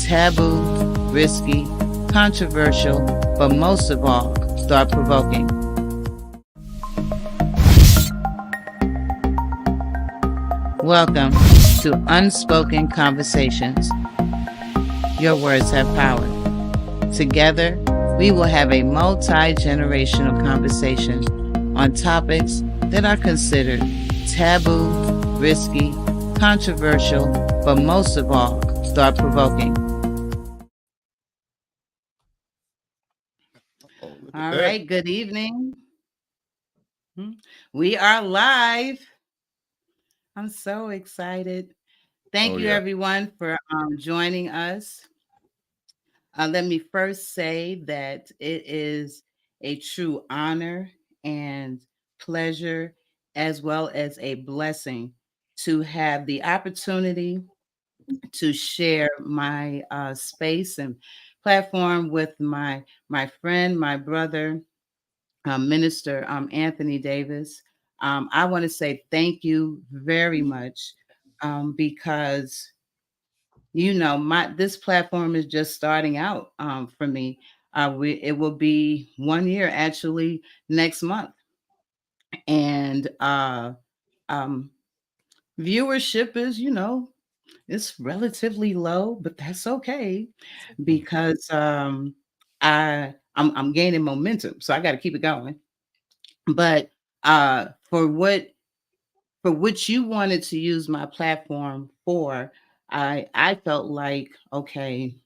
taboo, risky, controversial, but most of all, thought-provoking. Welcome to Unspoken Conversations. Your words have power. Together, we will have a multi-generational conversation on topics that are considered taboo, risky, controversial, but most of all, thought-provoking. All right, good evening. We are live. I'm so excited. Thank you, everyone, for joining us. Let me first say that it is a true honor and pleasure, as well as a blessing, to have the opportunity to share my space and platform with my friend, my brother, Minister Anthony Davis. I want to say thank you very much because this platform is just starting out for me. It will be 1 year actually next month, and viewership is it's relatively low, but that's okay because I'm gaining momentum, so I got to keep it going. But for what you wanted to use my platform for, I felt like, okay,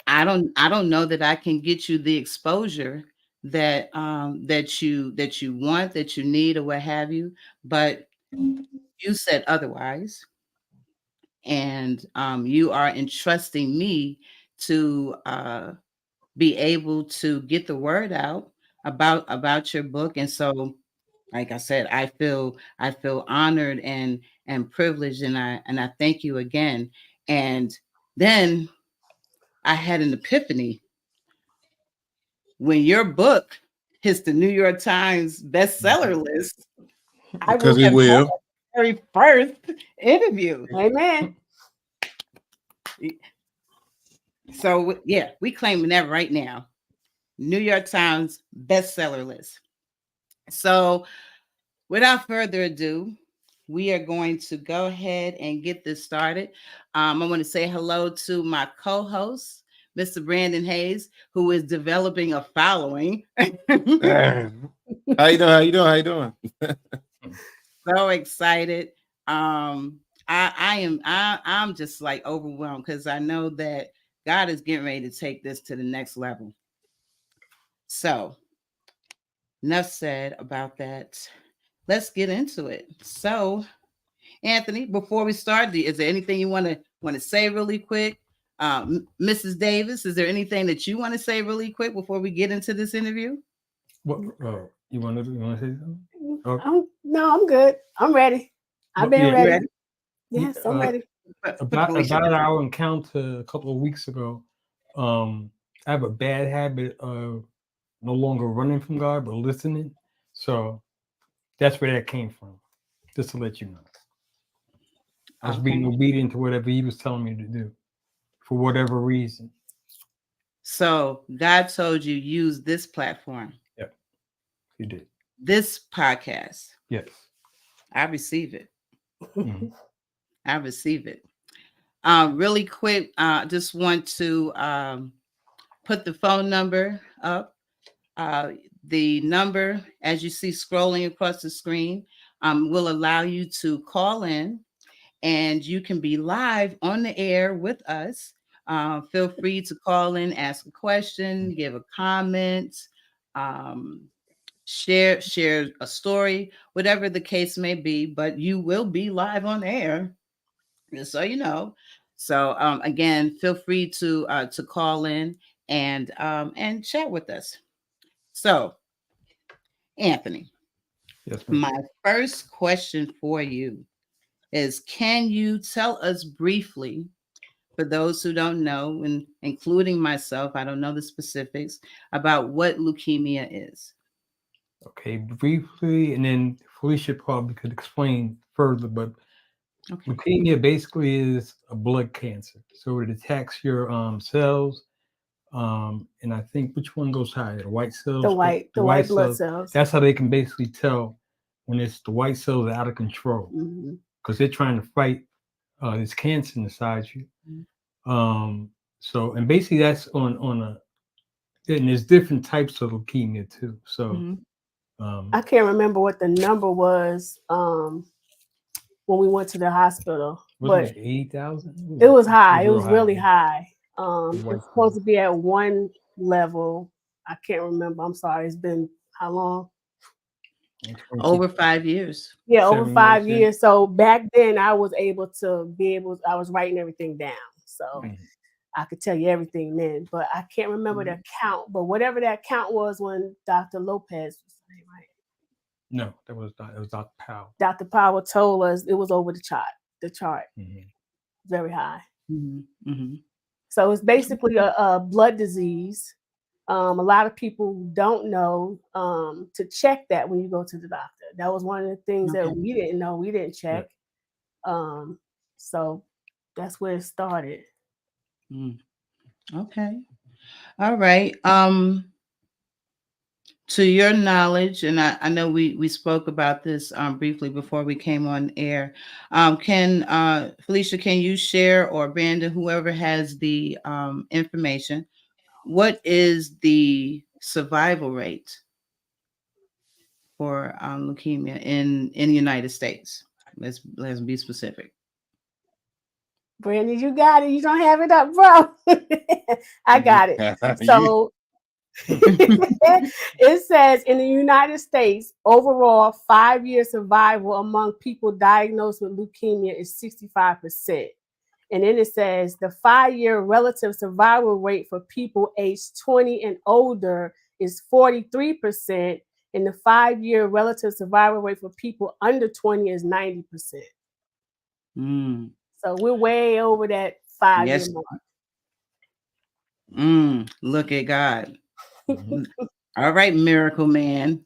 I don't know that I can get you the exposure that that you want, that you need, or what have you, but you said otherwise, and you are entrusting me to be able to get the word out about your book. And so, like I said, I feel honored and privileged, and I thank you again. And then I had an epiphany when your book hits the New York Times bestseller list. I will have had the very first interview. Amen. So yeah, we claiming that right now. New York Times bestseller list. So without further ado, we are going to go ahead and get this started. I want to say hello to my co-host, Mr. Brandon Hayes, who is developing a following. How you doing? So excited. I'm just like overwhelmed because I know that God is getting ready to take this to the next level. So enough said about that. Let's get into it. So, Anthony, before we start, is there anything you want to say really quick? Mrs. Davis, is there anything that you want to say really quick before we get into this interview? What you want to say something? No, I'm good. I'm ready. I've been ready. Yes, I'm ready. About our encounter a couple of weeks ago, I have a bad habit of no longer running from God, but listening. So that's where that came from, just to let you know. I was being obedient to whatever he was telling me to do, for whatever reason. So God told you use this platform. Yep, he did. This podcast. Yes. I receive it. Mm-hmm. I receive it. Really quick, just want to put the phone number up. The number, as you see scrolling across the screen, will allow you to call in, and you can be live on the air with us. Feel free to call in, ask a question, give a comment, share a story, whatever the case may be, but you will be live on air, just so you know. So again, feel free to call in and chat with us. So, Anthony, yes, ma'am. My first question for you is, can you tell us briefly, for those who don't know, and including myself, I don't know the specifics, about what leukemia is? Okay, briefly, and then Felicia probably could explain further, but Okay. Leukemia basically is a blood cancer, so it attacks your cells. And I think which one goes higher, the white cells? The white blood cells. That's how they can basically tell when it's the white cells are out of control because they're trying to fight this cancer inside you. So and basically that's on a and there's different types of leukemia too. So I can't remember what the number was when we went to the hospital, was but it 80,000? it was high. It was high, really yeah. high. It's supposed to be at one level. I can't remember. I'm sorry. It's been how long? Over 5 years. Yeah, over 5 years. So back then I was able to I was writing everything down. So I could tell you everything then, but I can't remember the count. But whatever that count was when Dr. Lopez was saying, right? No, it was Dr. Powell. Dr. Powell told us it was over the chart. Very high. So it's basically a blood disease. A lot of people don't know to check that when you go to the doctor. That was one of the things that we didn't know. We didn't check. So that's where it started. Okay. All right. To your knowledge, and I know we spoke about this briefly before we came on air. Can Felicia, can you share, or Brandon, whoever has the information, what is the survival rate for leukemia in the United States? Let's be specific. Brandon, you got it. You don't have it up, bro. I got it. So it says in the United States, overall 5-year survival among people diagnosed with leukemia is 65%. And then it says the 5-year relative survival rate for people aged 20 and older is 43%. And the 5-year relative survival rate for people under 20 is 90%. So we're way over that 5-year mark. Look at God. All right, miracle man.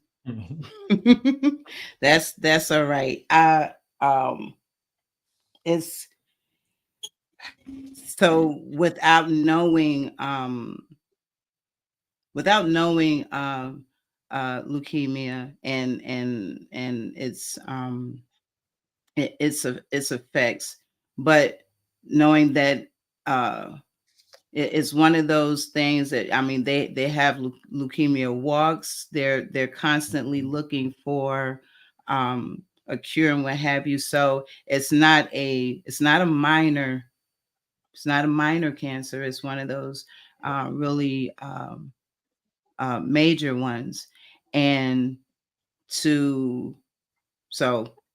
That's all right. It's so without knowing leukemia and its effects, but knowing that it's one of those things that, I mean, they have leukemia walks. They're constantly looking for a cure and what have you. So it's not a minor cancer. It's one of those really major ones. And so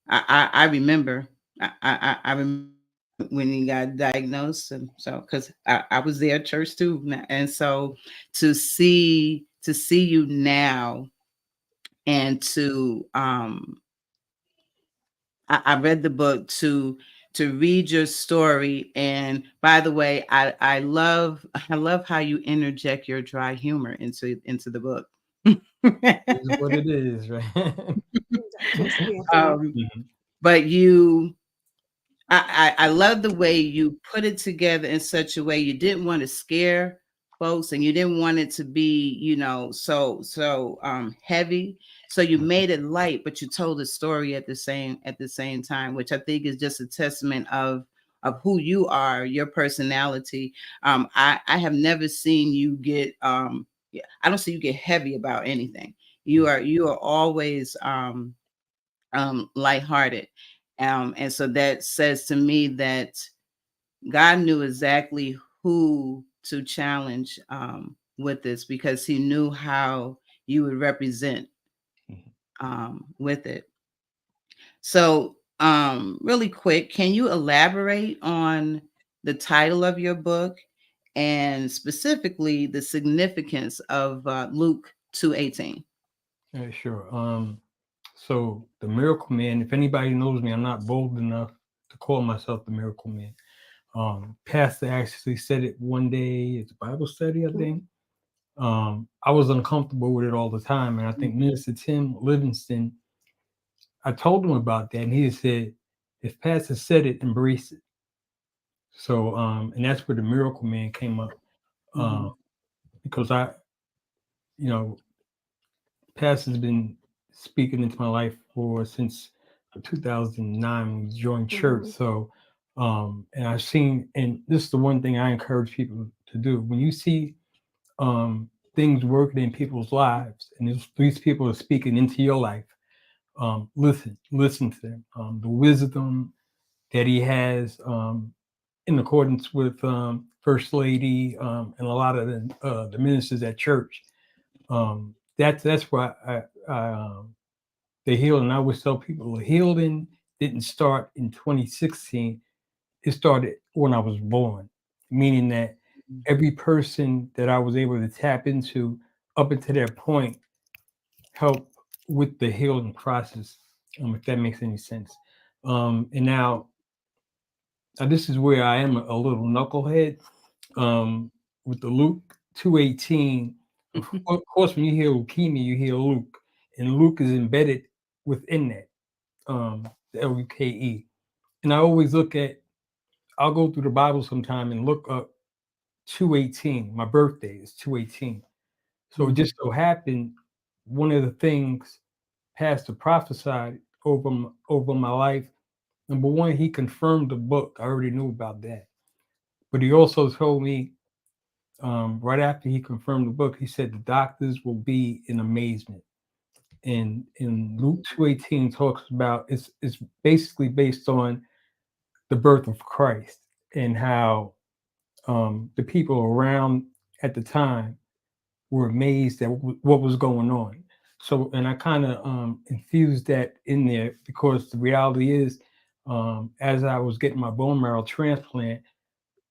I remember I remember when he got diagnosed, and so because I was there at church too, and so to see you now, and to I read the book to read your story. And by the way, I love how you interject your dry humor into the book. It's what it is, right? But I love the way you put it together in such a way you didn't want to scare folks, and you didn't want it to be, so heavy. So you made it light, but you told the story at the same time, which I think is just a testament of who you are, your personality. I have never seen you get I don't see you get heavy about anything. You are always lighthearted. And so that says to me that God knew exactly who to challenge with this, because he knew how you would represent with it. So really quick, can you elaborate on the title of your book and specifically the significance of Luke 2:18? Yeah, sure. So the Miracle Man, if anybody knows me, I'm not bold enough to call myself the Miracle Man. Pastor actually said it one day at the Bible study, I think. I was uncomfortable with it all the time. And I think Minister Tim Livingston, I told him about that, and he said, if Pastor said it, embrace it. So, and that's where the Miracle Man came up, because you know, Pastor's been speaking into my life since 2009 when we joined church. So, and I've seen, and this is the one thing I encourage people to do. When you see things working in people's lives, and these people are speaking into your life, listen to them. The wisdom that he has, in accordance with First Lady and a lot of the ministers at church. That's why the healing. I always tell people the healing didn't start in 2016. It started when I was born, meaning that every person that I was able to tap into up until that point helped with the healing process, if that makes any sense. And now this is where I am a little knucklehead. With the Luke 2:18, of course, when you hear leukemia, you hear Luke, and Luke is embedded within that, the LUKE. And I always I'll go through the Bible sometime and look up 2:18. My birthday is 2:18. So it just so happened, one of the things Pastor prophesied over my life, number one, he confirmed the book. I already knew about that. But he also told me, right after he confirmed the book, he said the doctors will be in amazement. And in Luke 2:18 talks about it's basically based on the birth of Christ and how the people around at the time were amazed at what was going on. So, and I kind of infused that in there because the reality is, as I was getting my bone marrow transplant,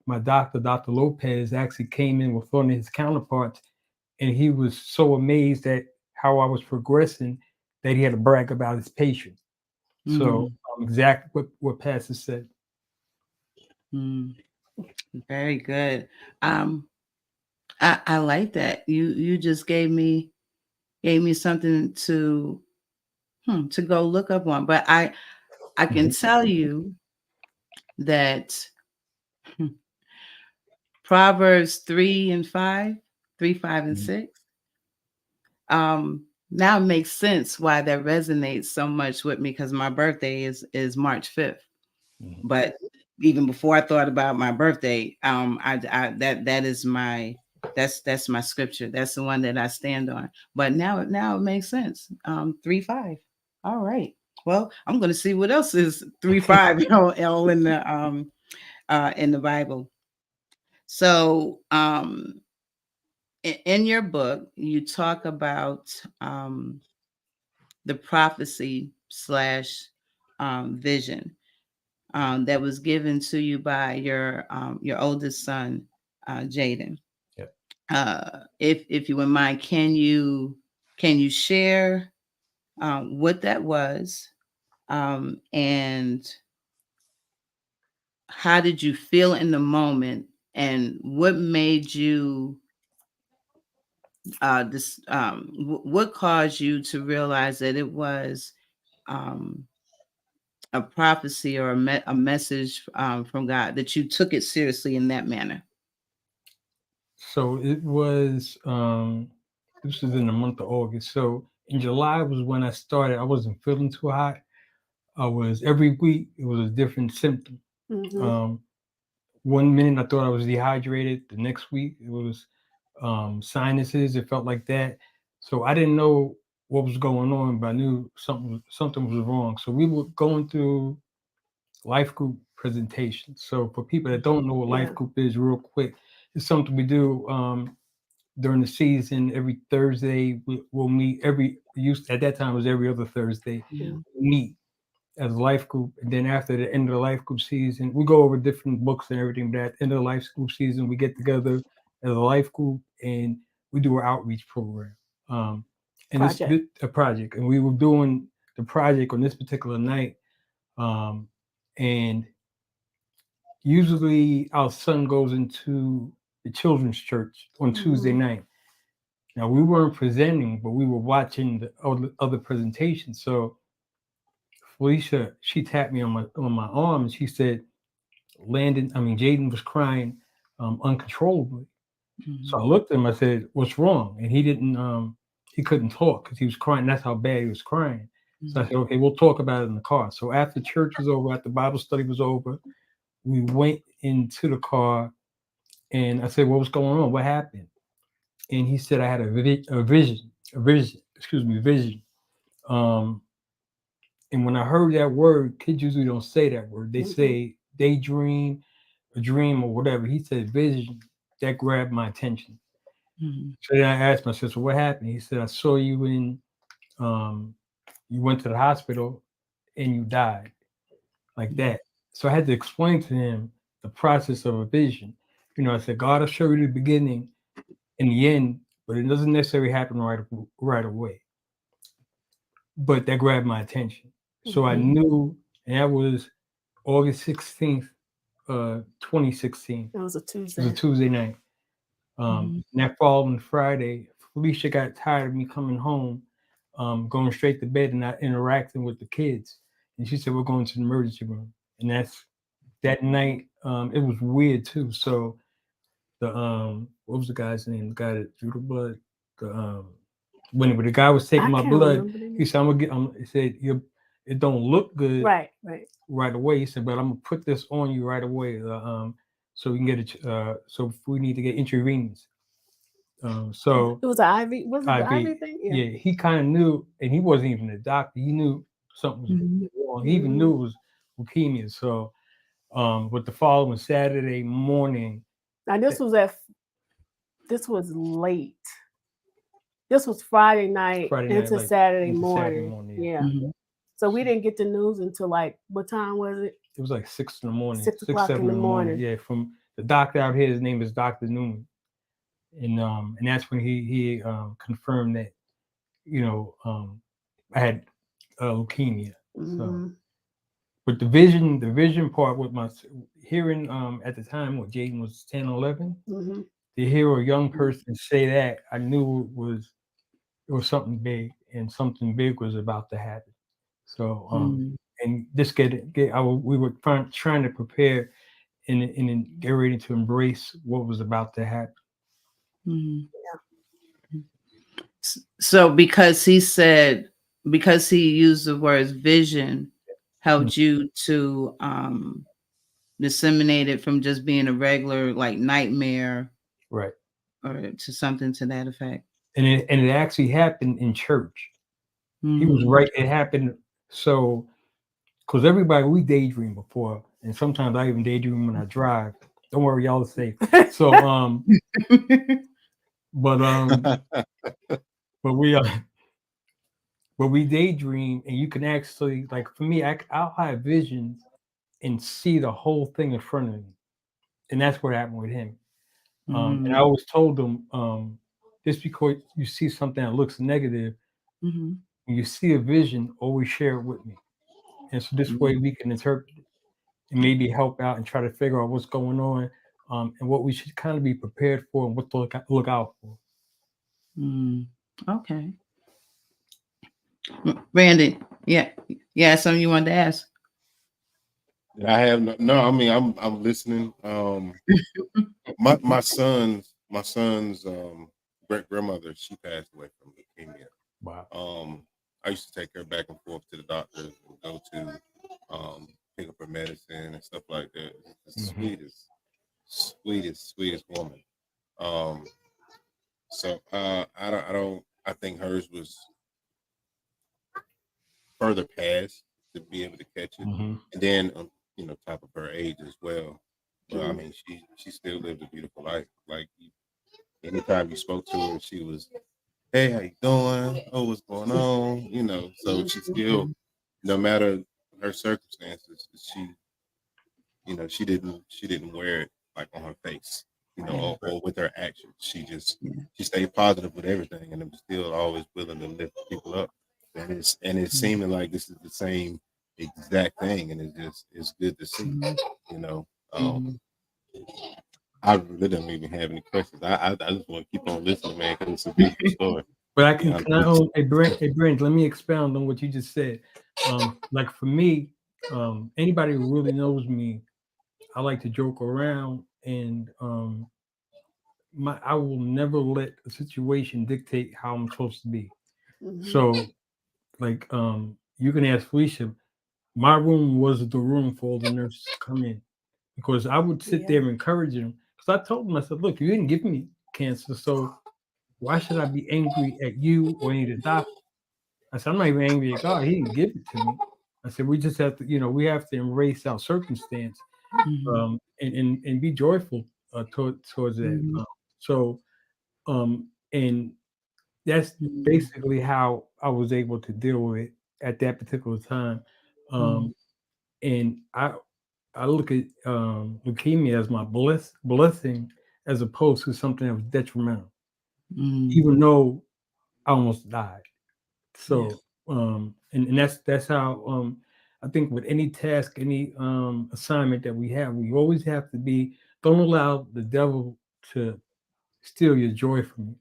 my doctor, Dr. Lopez, actually came in with one of his counterparts, and he was so amazed at how I was progressing that he had to brag about his patient. So exactly what Pastor said. Very good. I like that. You just gave me something to go look up on. But I can tell you that Proverbs 3 and 5, 3, 5, and 6. Now it makes sense why that resonates so much with me, because my birthday is March 5th. But even before I thought about my birthday, that is that's my scripture. That's the one that I stand on. But now it makes sense. 3, 5. All right. Well, I'm going to see what else is 3, 5 all in the Bible. So, in your book, you talk about the prophecy / vision that was given to you by your oldest son, Jaden. Yep. If you wouldn't mind, can you share what that was, and how did you feel in the moment, and what made you what caused you to realize that it was a prophecy or a message from God, that you took it seriously in that manner? So it was this was in the month of August. So in July was when I started. I wasn't feeling too hot. I was every week it was a different symptom. One minute I thought I was dehydrated. The next week it was sinuses. It felt like that. So I didn't know what was going on, but I knew something was wrong. So we were going through life group presentations. So for people that don't know what life group is, real quick, it's something we do during the season. Every Thursday we'll meet. At that time it was every other Thursday. We meet as a life group, and then after the end of the life group season, we go over different books and everything. But at the end of the life group season, we get together as a life group and we do an outreach program. And it's a project, and we were doing the project on this particular night. And usually our son goes into the children's church on Tuesday night. Now we weren't presenting, but we were watching the other presentations. So Felicia, she tapped me on my arm and she said, Jaden was crying uncontrollably. So I looked at him. I said, "What's wrong?" And he couldn't talk because he was crying. That's how bad he was crying. So I said, "Okay, we'll talk about it in the car." So after church was over, after Bible study was over, we went into the car, and I said, "What was going on? What happened?" And he said, "I had a vision. Vision." And when I heard that word, kids usually don't say that word. They say daydream, a dream, or whatever. He said vision. That grabbed my attention. So then I asked my sister, "What happened?" He said, "I saw you you went to the hospital and you died like that." So I had to explain to him the process of a vision. I said, God will show you the beginning and the end, but it doesn't necessarily happen right away. But that grabbed my attention. So I knew, and that was August 16th, 2016. It was a It Tuesday. was a Tuesday night. And that following Friday, Felicia got tired of me coming home, going straight to bed and not interacting with the kids. And she said, "We're going to the emergency room." And that night, it was weird too. So the what was the guy's name? The guy that drew the blood. When the guy was taking my blood, he said, he said, it don't look good right away. He said, but I'm gonna put this on you right away. So we can get it. So we need to get intravenous. So it was an IV. Was it the IV thing? Yeah, he kind of knew, and he wasn't even a doctor. He knew something was wrong. He even knew it was leukemia. So, but the following Saturday morning. Now this was late. This was Friday night into Saturday morning. Yeah. So we didn't get the news until like, what time was it? It was like 6 in the morning. 6 o'clock in the morning. Yeah, from the doctor out here. His name is Dr. Newman, and that's when he confirmed that I had leukemia. So, but the vision part with my hearing at the time, when Jaden was 10, 11, to hear a young person say that, I knew it was something big, and something big was about to happen. So, and this we were trying to prepare and get ready to embrace what was about to happen. Yeah. So because he used the words vision, helped you to disseminate it from just being a regular like nightmare, right, or to something to that effect. And it actually happened in church. He was right. It happened. So, because everybody, we daydream before, and sometimes I even daydream when I drive. Don't worry, y'all are safe. So, but we daydream, and you can actually, like for me, I'll have visions and see the whole thing in front of me, and that's what happened with him. And I always told him, just because you see something that looks negative, when you see a vision, always share it with me. And so this way we can interpret it and maybe help out and try to figure out what's going on, and what we should kind of be prepared for and what to look out for. Okay. Randy, yeah, something you wanted to ask? I have no. I mean, I'm listening. My son's great grandmother, she passed away from leukemia. Wow. I used to take her back and forth to the doctor and go to pick up her medicine and stuff like that. It's the sweetest woman. So I think hers was further past to be able to catch it, and then top of her age as well. But I mean, she still lived a beautiful life. Like anytime you spoke to her, she was, "Hey, how you doing? Oh, what's going on?" So she still, no matter her circumstances, she didn't wear it like on her face, or with her actions. She stayed positive with everything, and was still always willing to lift people up. And it's seeming like this is the same exact thing, and it's good to see. I really don't even have any questions. I just want to keep on listening, man, because it's a beautiful story. But I can hey Brent, let me expound on what you just said. Like for me, anybody who really knows me, I like to joke around, and I will never let a situation dictate how I'm supposed to be. So, like, you can ask Felicia. My room was the room for all the nurses to come in because I would sit there and encourage them. Because I told them, I said, "Look, you didn't give me cancer, so why should I be angry at you or any of the doctors?" I said, "I'm not even angry at God. He didn't give it to me." I said, "We just have to, we have to embrace our circumstance, and be joyful towards that." Mhm. So, and that's Mhm. basically how I was able to deal with it at that particular time. Mhm. And I look at leukemia as my blessing as opposed to something that was detrimental, Mhm. even though I almost died. Yeah. So and that's how I think with any task, any assignment that we have, we always have to be, don't allow the devil to steal your joy from you.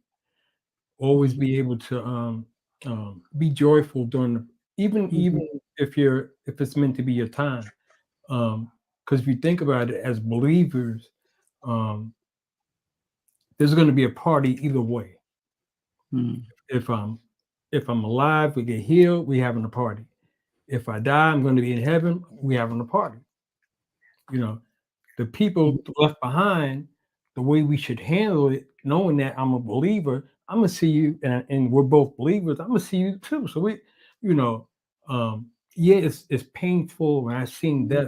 Always Mhm. be able to be joyful during even Mhm. if it's meant to be your time. Because if you think about it as believers, um, there's going to be a party either way. Mhm. If I'm if I'm alive, we get healed, we having a party. If I die, I'm going to be in heaven, we having a party. You know, the people left behind, the way we should handle it, knowing that I'm a believer, I'm gonna see you, and we're both believers. I'm gonna see you too. So we, you know, yeah, it's painful when I've seen Mhm. death.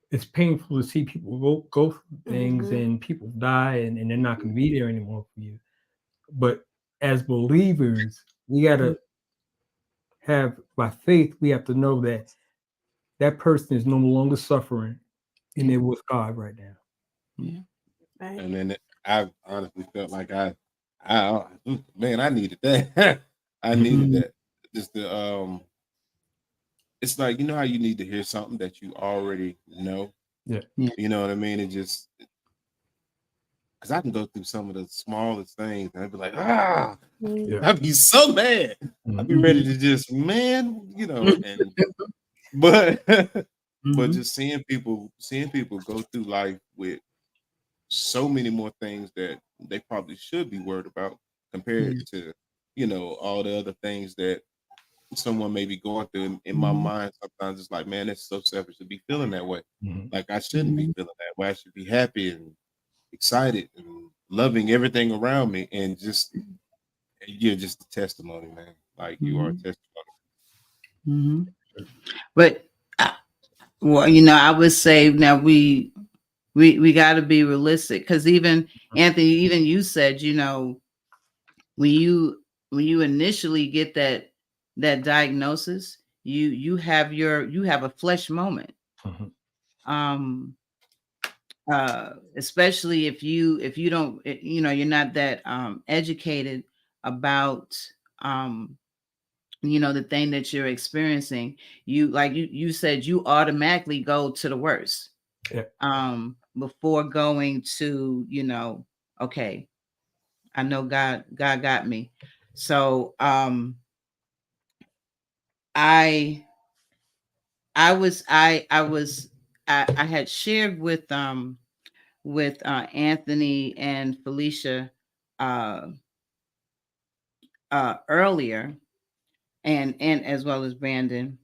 It's painful to see people go through things and people die, and they're not gonna be there anymore for you. But as believers, we gotta have by faith. We have to know that that person is no longer suffering, and Yeah. they're with God right now. Yeah. And then I've honestly felt like man, I needed that. I needed Mhm. that. Just the it's like, you know how you need to hear something that you already know. Yeah. Yeah. You know what I mean? It just because I can go through some of the smallest things and I'd be like, Yeah. I'd be so mad. I'd be Mhm. ready Mhm. to just, man, and but but Mhm. just seeing people go through life with so many more things that they probably should be worried about compared Yeah. to, all the other things that someone may be going through. In my Mhm. mind, sometimes it's like, man, it's so selfish to be feeling that way. Mhm. Like I shouldn't be Mhm. feeling that way. I should be happy and excited and loving everything around me. And just you're just a testimony, man. Like you are a Mhm. testimony. Mhm. But well, I would say now we got to be realistic because even Anthony, even you said, when you initially get that diagnosis, you have a flesh moment. Mhm. Um, Especially if you don't, you're not that educated about the thing that you're experiencing. You said you automatically go to the worst Yeah. before going to, okay, I know God got me. So I I had shared with Anthony and Felicia uh earlier, and as well as Brandon.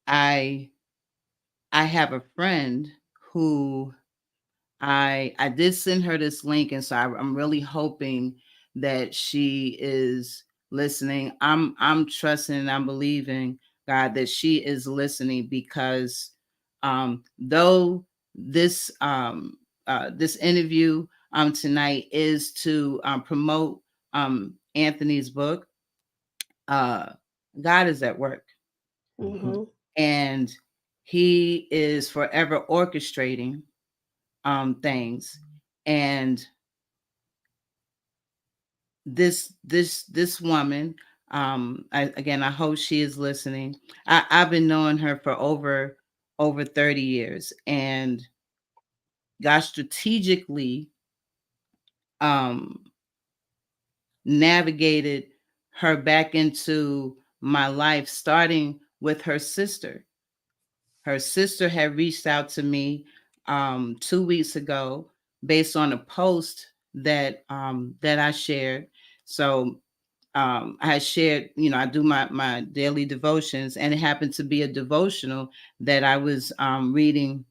I I have a friend who I did send her this link, and so I'm really hoping that she is listening. I'm trusting and I'm believing God that she is listening because though this interview tonight is to promote Anthony's book, uh, God is at work, and He is forever orchestrating things. And this woman, again, I hope she is listening. I've been knowing her for over 30 years, and God strategically um navigated her back into my life, starting with her sister. Her sister had reached out to me 2 weeks ago based on a post that I shared. So I had shared, I do my daily devotions, and it happened to be a devotional that I was reading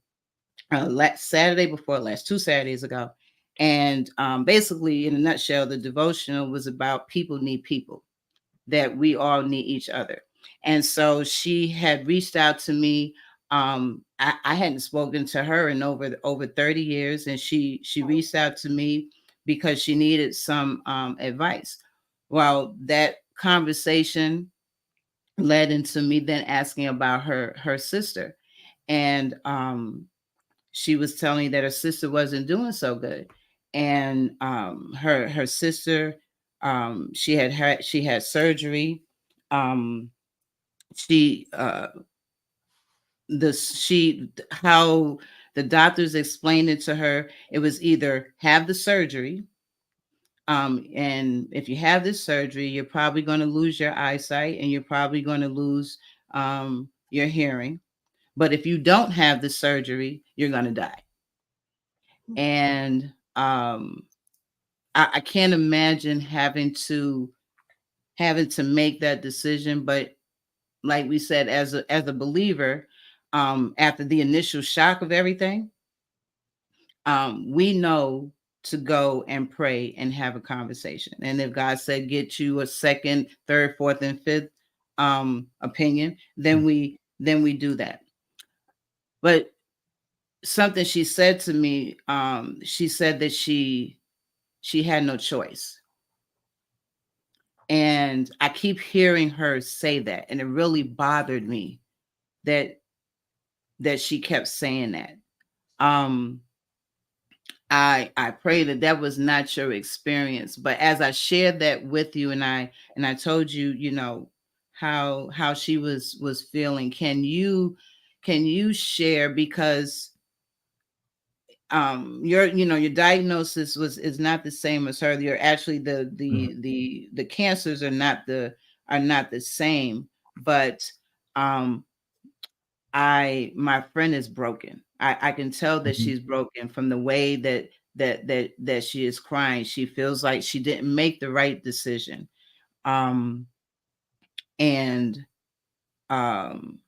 Saturday before last, 2 Saturdays ago. And basically, in a nutshell, the devotional was about people need people, that we all need each other. And so she had reached out to me. I hadn't spoken to her in over 30 years, and she reached out to me because she needed some advice. Well, that conversation led into me then asking about her sister, and she was telling me that her sister wasn't doing so good, and her sister, she had surgery. um she this she How the doctors explained it to her, it was either have the surgery, and if you have this surgery, you're probably going to lose your eyesight, and you're probably going to lose your hearing. But if you don't have the surgery, you're going to die. And I can't imagine having to make that decision. But like we said, as a believer, after the initial shock of everything, we know to go and pray and have a conversation. And if God said get you a second, third, fourth, and fifth opinion, then we do that. But something she said to me, she said that she had no choice. And I keep hearing her say that, and it really bothered me that she kept saying that. I pray that was not your experience, but as I shared that with you, and I told you, how she was feeling, can you share, because your diagnosis is not the same as her. You're actually the cancers are not the same, but my friend is broken. I can tell that she's broken from the way that she is crying. She feels like she didn't make the right decision. And um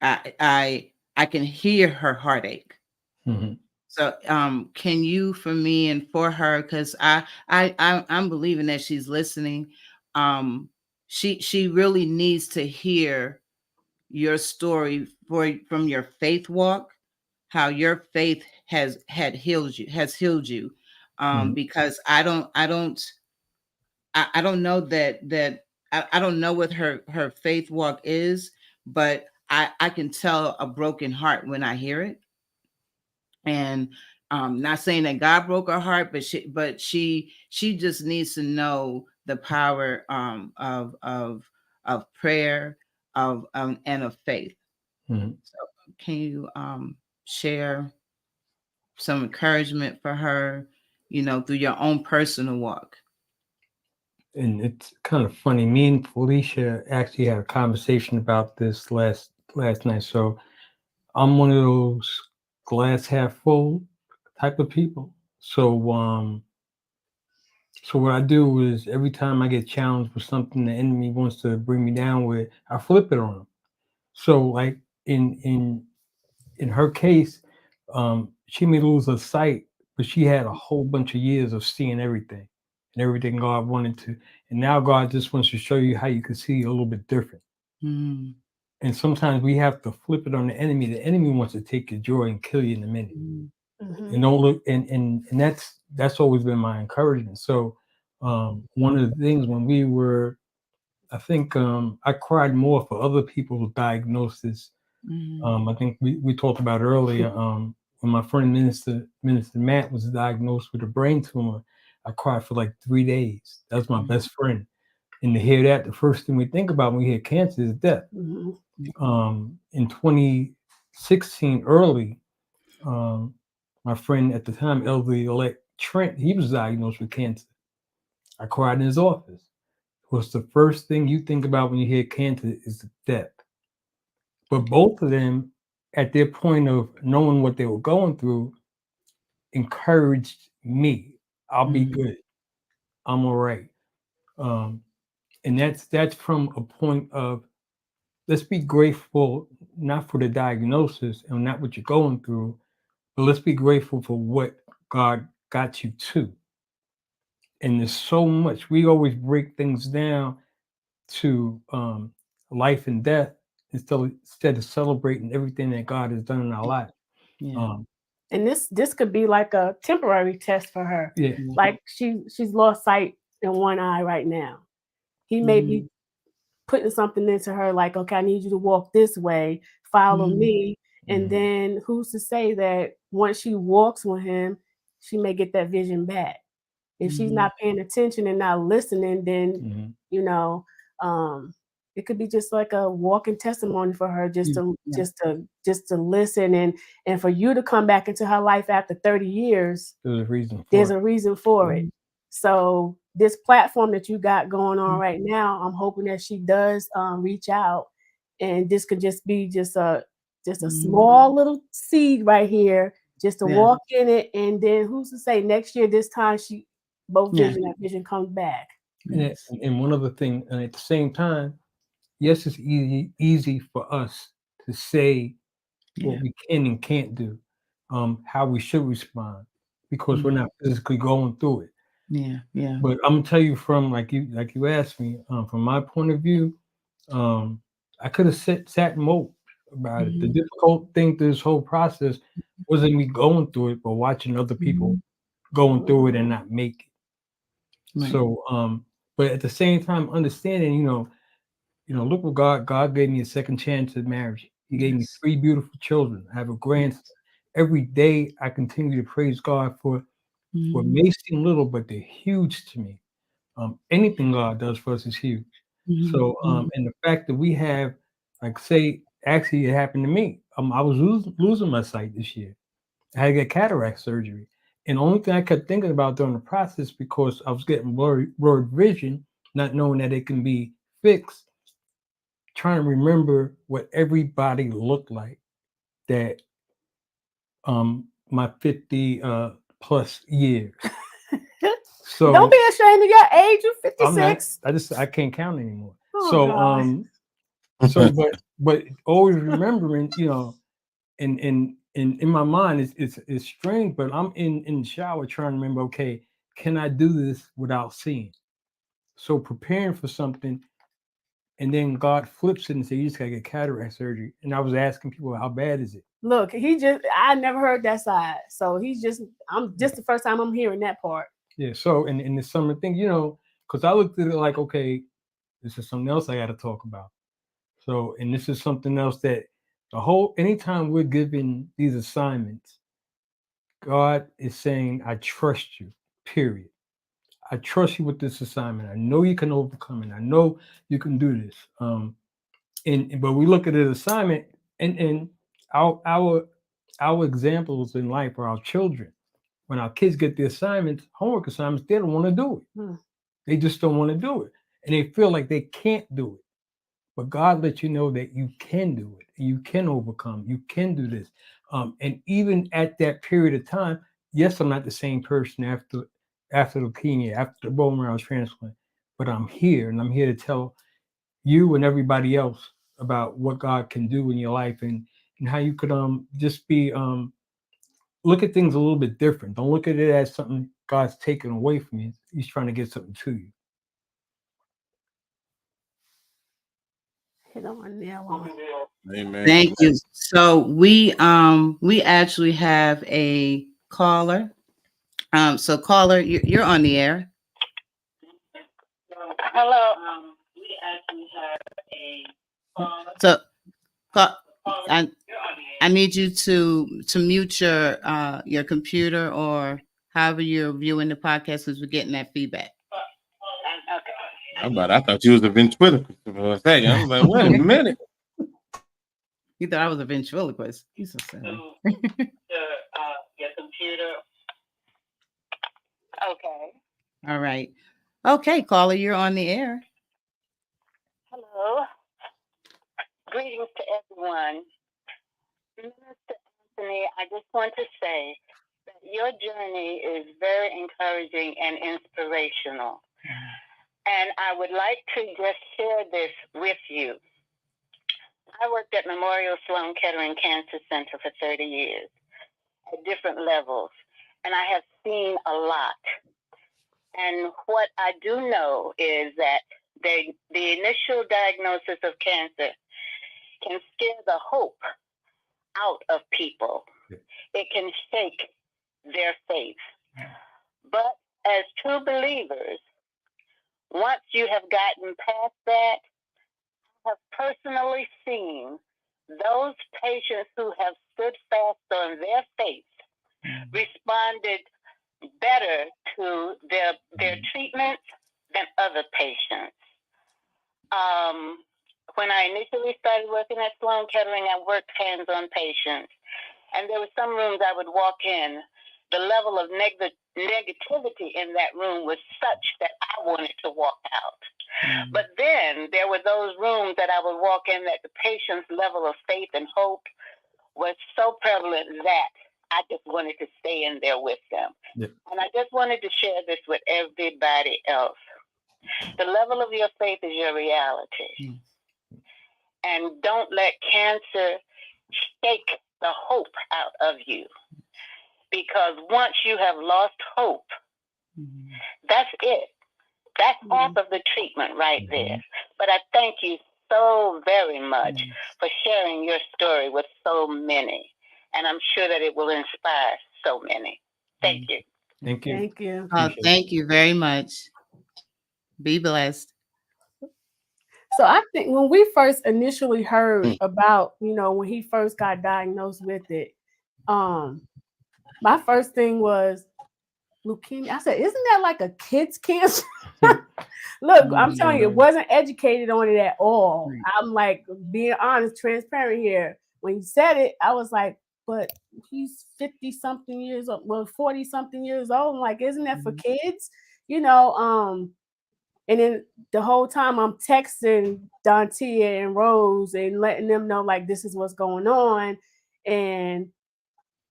I can hear her heartache. So can you, for me and for her, because I'm believing that she's listening. She really needs to hear your story from your faith walk, how your faith has healed you. Because I don't know that I don't know what her faith walk is, but I can tell a broken heart when I hear it. And not saying that God broke her heart, but she just needs to know the power of prayer, and of faith. So can you share some encouragement for her, through your own personal walk? And it's kind of funny. Me and Felicia actually had a conversation about this last night. So I'm one of those glass half full type of people. So what I do is every time I get challenged with something the enemy wants to bring me down with, I flip it on them. So like in her case, she may lose her sight, but she had a whole bunch of years of seeing everything and everything God wanted to. And now God just wants to show you how you can see a little bit different. And sometimes we have to flip it on the enemy. The enemy wants to take your joy and kill you in a minute. And don't look, and that's always been my encouragement. So one of the things when we were, I think I cried more for other people's diagnosis. I think we talked about earlier, when my friend Minister Matt was diagnosed with a brain tumor, I cried for like 3 days. That was my best friend. And to hear that, the first thing we think about when we hear cancer is death. In 2016, early, my friend at the time, elderly elect Trent, he was diagnosed with cancer. I cried in his office. What's the first thing you think about when you hear cancer is the death. But both of them, at their point of knowing what they were going through, encouraged me. I'll be good. I'm all right. And that's from a point of, let's be grateful, not for the diagnosis and not what you're going through, but let's be grateful for what God got you to. And there's so much. We always break things down to life and death instead of celebrating everything that God has done in our life. Yeah. And this could be like a temporary test for her. Yeah. Like she's lost sight in one eye right now. He may be putting something into her like, okay, I need you to walk this way, follow me. And then who's to say that once she walks with him, she may get that vision back. If she's not paying attention and not listening, then it could be just like a walking testimony for her, just to listen and for you to come back into her life after 30 years. There's a reason for it. A reason for it. So this platform that you got going on right now, I'm hoping that she does reach out, and this could just be just a small little seed right here, just to walk in it, and then who's to say next year this time both vision comes back. And one other thing, and at the same time, yes, it's easy for us to say what we can and can't do, how we should respond, because we're not physically going through it. Yeah. But I'm gonna tell you from like you asked me, from my point of view, I could have sat and moped about it. The difficult thing through this whole process wasn't me going through it, but watching other people going through it and not make it. Right. So, but at the same time, understanding, look what God gave me a second chance at marriage. He gave me 3 beautiful children. I have a grandson. Every day I continue to praise God for what may seem little, but they're huge to me. Anything God does for us is huge. So, and the fact that we have, like, say, actually, it happened to me. I was losing my sight this year. I had to get cataract surgery. And the only thing I kept thinking about during the process, because I was getting blurred vision, not knowing that it can be fixed, trying to remember what everybody looked like that my 50 plus years. So don't be ashamed of your age. You're 56. I can't count anymore. Oh, so but always remembering, and in my mind it's strange, but I'm in the shower trying to remember, okay, can I do this without seeing? So preparing for something, and then God flips it and says, you just gotta get cataract surgery. And I was asking people, how bad is it? Look, I never heard that side. So I'm just the first time I'm hearing that part. Yeah. So in the summer thing, because I looked at it like, okay, this is something else I got to talk about. So, and this is something else that anytime we're given these assignments, God is saying, I trust you, period. I trust you with this assignment. I know you can overcome it. I know you can do this. But we look at an assignment, and our examples in life are our children. When our kids get the assignments, homework assignments, they don't want to do it. They just don't want to do it. And they feel like they can't do it. But God lets you know that you can do it. You can overcome. You can do this. And even at that period of time, yes, I'm not the same person after leukemia, after the bone marrow transplant, but I'm here, and I'm here to tell you and everybody else about what God can do in your life, and how you could just be look at things a little bit different. Don't look at it as something God's taken away from you. He's trying to get something to you. Amen. Thank you. So we actually have a caller. So caller, you're on the air. Hello. We actually have a caller. So I need you to mute your computer or however you're viewing the podcast, because we're getting that feedback. Okay. I thought you was a ventriloquist for a second. I was like, wait a minute. You thought I was a ventriloquist. He's so silly. Your computer. Okay. All right. Okay, caller, you're on the air. Hello. Greetings to everyone. Minister Anthony, I just want to say that your journey is very encouraging and inspirational. And I would like to just share this with you. I worked at Memorial Sloan Kettering Cancer Center for 30 years at different levels, and I have seen a lot. And what I do know is that the initial diagnosis of cancer can scare the hope out of people. It can shake their faith. But as true believers, once you have gotten past that, I have personally seen those patients who have stood fast on their faith responded better to their treatments than other patients. When I initially started working at Sloan Kettering, I worked hands-on patients. And there were some rooms I would walk in. The level of negativity in that room was such that I wanted to walk out. But then there were those rooms that I would walk in that the patient's level of faith and hope was so prevalent that I just wanted to stay in there with them. Yeah. And I just wanted to share this with everybody else. The level of your faith is your reality. And don't let cancer shake the hope out of you. Because once you have lost hope, that's it. That's half of the treatment right there. But I thank you so very much for sharing your story with so many. And I'm sure that it will inspire so many. Thank you. Thank you. Thank you. Thank you very much. Be blessed. So I think when we first initially heard about, when he first got diagnosed with it, my first thing was leukemia. I said, isn't that like a kid's cancer? Look, I'm telling you, it wasn't educated on it at all. I'm like being honest, transparent here. When you said it, I was like, but he's 50 something years old, well, 40 something years old. I'm like, isn't that for kids? And then the whole time I'm texting Dontia and Rose and letting them know, like, this is what's going on. And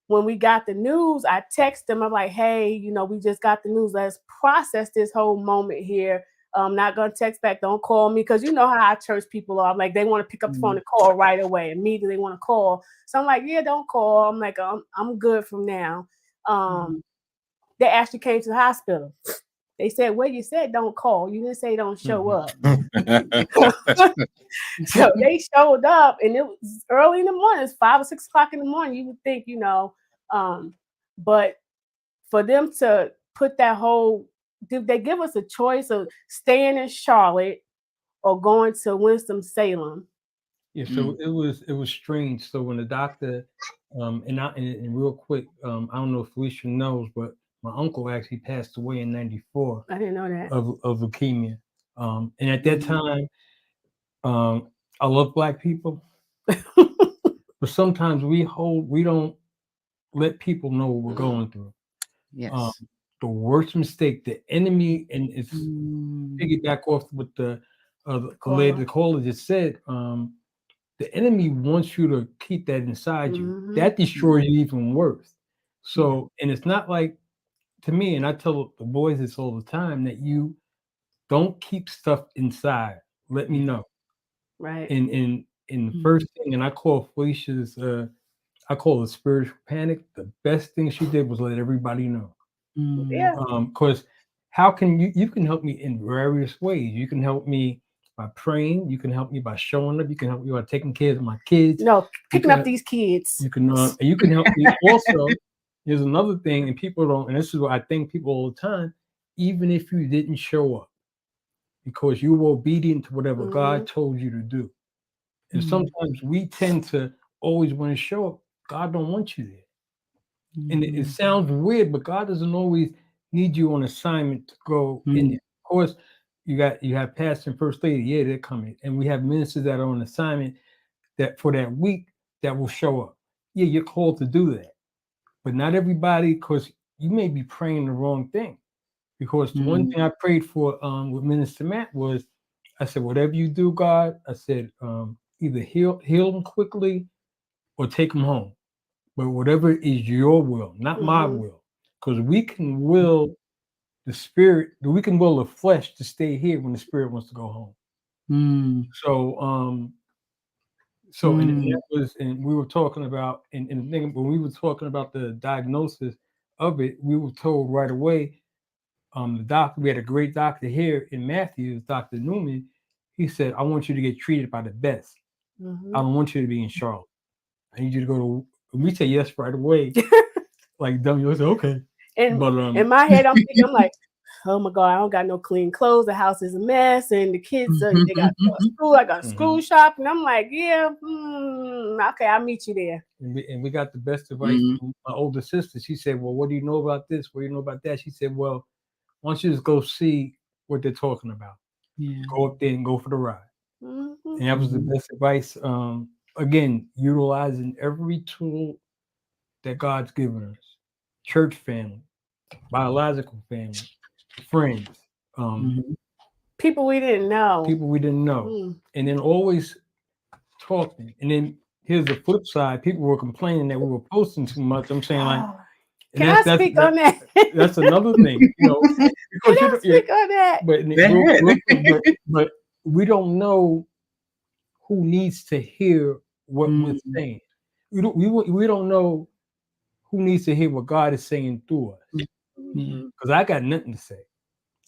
when we got the news, I text them. I'm like, hey, we just got the news. Let's process this whole moment here. I'm not going to text back. Don't call me. Because you know how our church people are. I'm like, they want to pick up the phone and call right away. Immediately they want to call. So I'm like, yeah, don't call. I'm like, I'm good from now. They actually came to the hospital. They said, well, you said don't call. You didn't say don't show up. So they showed up, and it was early in the morning. It's 5 or 6 o'clock in the morning. You would think, but for them to put that whole, did they give us a choice of staying in Charlotte or going to Winston-Salem? Yeah, so it was strange. So when the doctor, and real quick, I don't know if Felicia knows, but my uncle actually passed away in '94. I didn't know that. Of leukemia. And at that time, I love Black people, but sometimes we don't let people know what we're going through. Yes. The worst mistake, the enemy, and it's piggyback off with the lady, the caller just said, the enemy wants you to keep that inside you. That destroys you even worse. So, and it's not like, to me, and I tell the boys this all the time, that you don't keep stuff inside. Let me know. Right. And the first thing, and I call Felicia's, I call it spiritual panic. The best thing she did was let everybody know. Yeah. Because how can you can help me in various ways. You can help me by praying. You can help me by showing up. You can help me by taking care of my kids. No, picking up these kids. You can help me also. There's another thing, and people don't, and this is what I think people all the time, even if you didn't show up, because you were obedient to whatever God told you to do. And sometimes we tend to always want to show up. God don't want you there. And it sounds weird, but God doesn't always need you on assignment to go in there. Of course, you have pastor and first lady, yeah, they're coming. And we have ministers that are on assignment that for that week that will show up. Yeah, you're called to do that. But not everybody, because you may be praying the wrong thing. Because the one thing I prayed for with Minister Matt was, I said, whatever you do, God, I said, either heal him quickly or take him home. But whatever is your will, not my will. Because we can will the spirit, we can will the flesh to stay here when the spirit wants to go home. So and that was, and we were talking about, and when we were talking about the diagnosis of it, we were told right away, the doctor, we had a great doctor here in Matthews, Dr. Newman. He said, I want you to get treated by the best. I don't want you to be in Charlotte. I need you to go to, we say yes right away. Like dumb, you say, okay. And but in my head, I'm thinking, I'm like, oh my God, I don't got no clean clothes. The house is a mess, and the kids, they got to go to school. I got school shopping. I'm like, yeah, okay, I'll meet you there. And we got the best advice from my older sister. She said, well, what do you know about this? What do you know about that? She said, well, why don't you just go see what they're talking about? Yeah. Go up there and go for the ride. And that was the best advice. Again, utilizing every tool that God's given us. Church family, biological family, friends, people we didn't know. And then always talking. And then here's the flip side. People were complaining that we were posting too much. I'm saying, like, can I speak on that? That's another thing, you know. Can I speak on that? But we don't know who needs to hear what we're saying. We don't know who needs to hear what God is saying through us. Because I got nothing to say.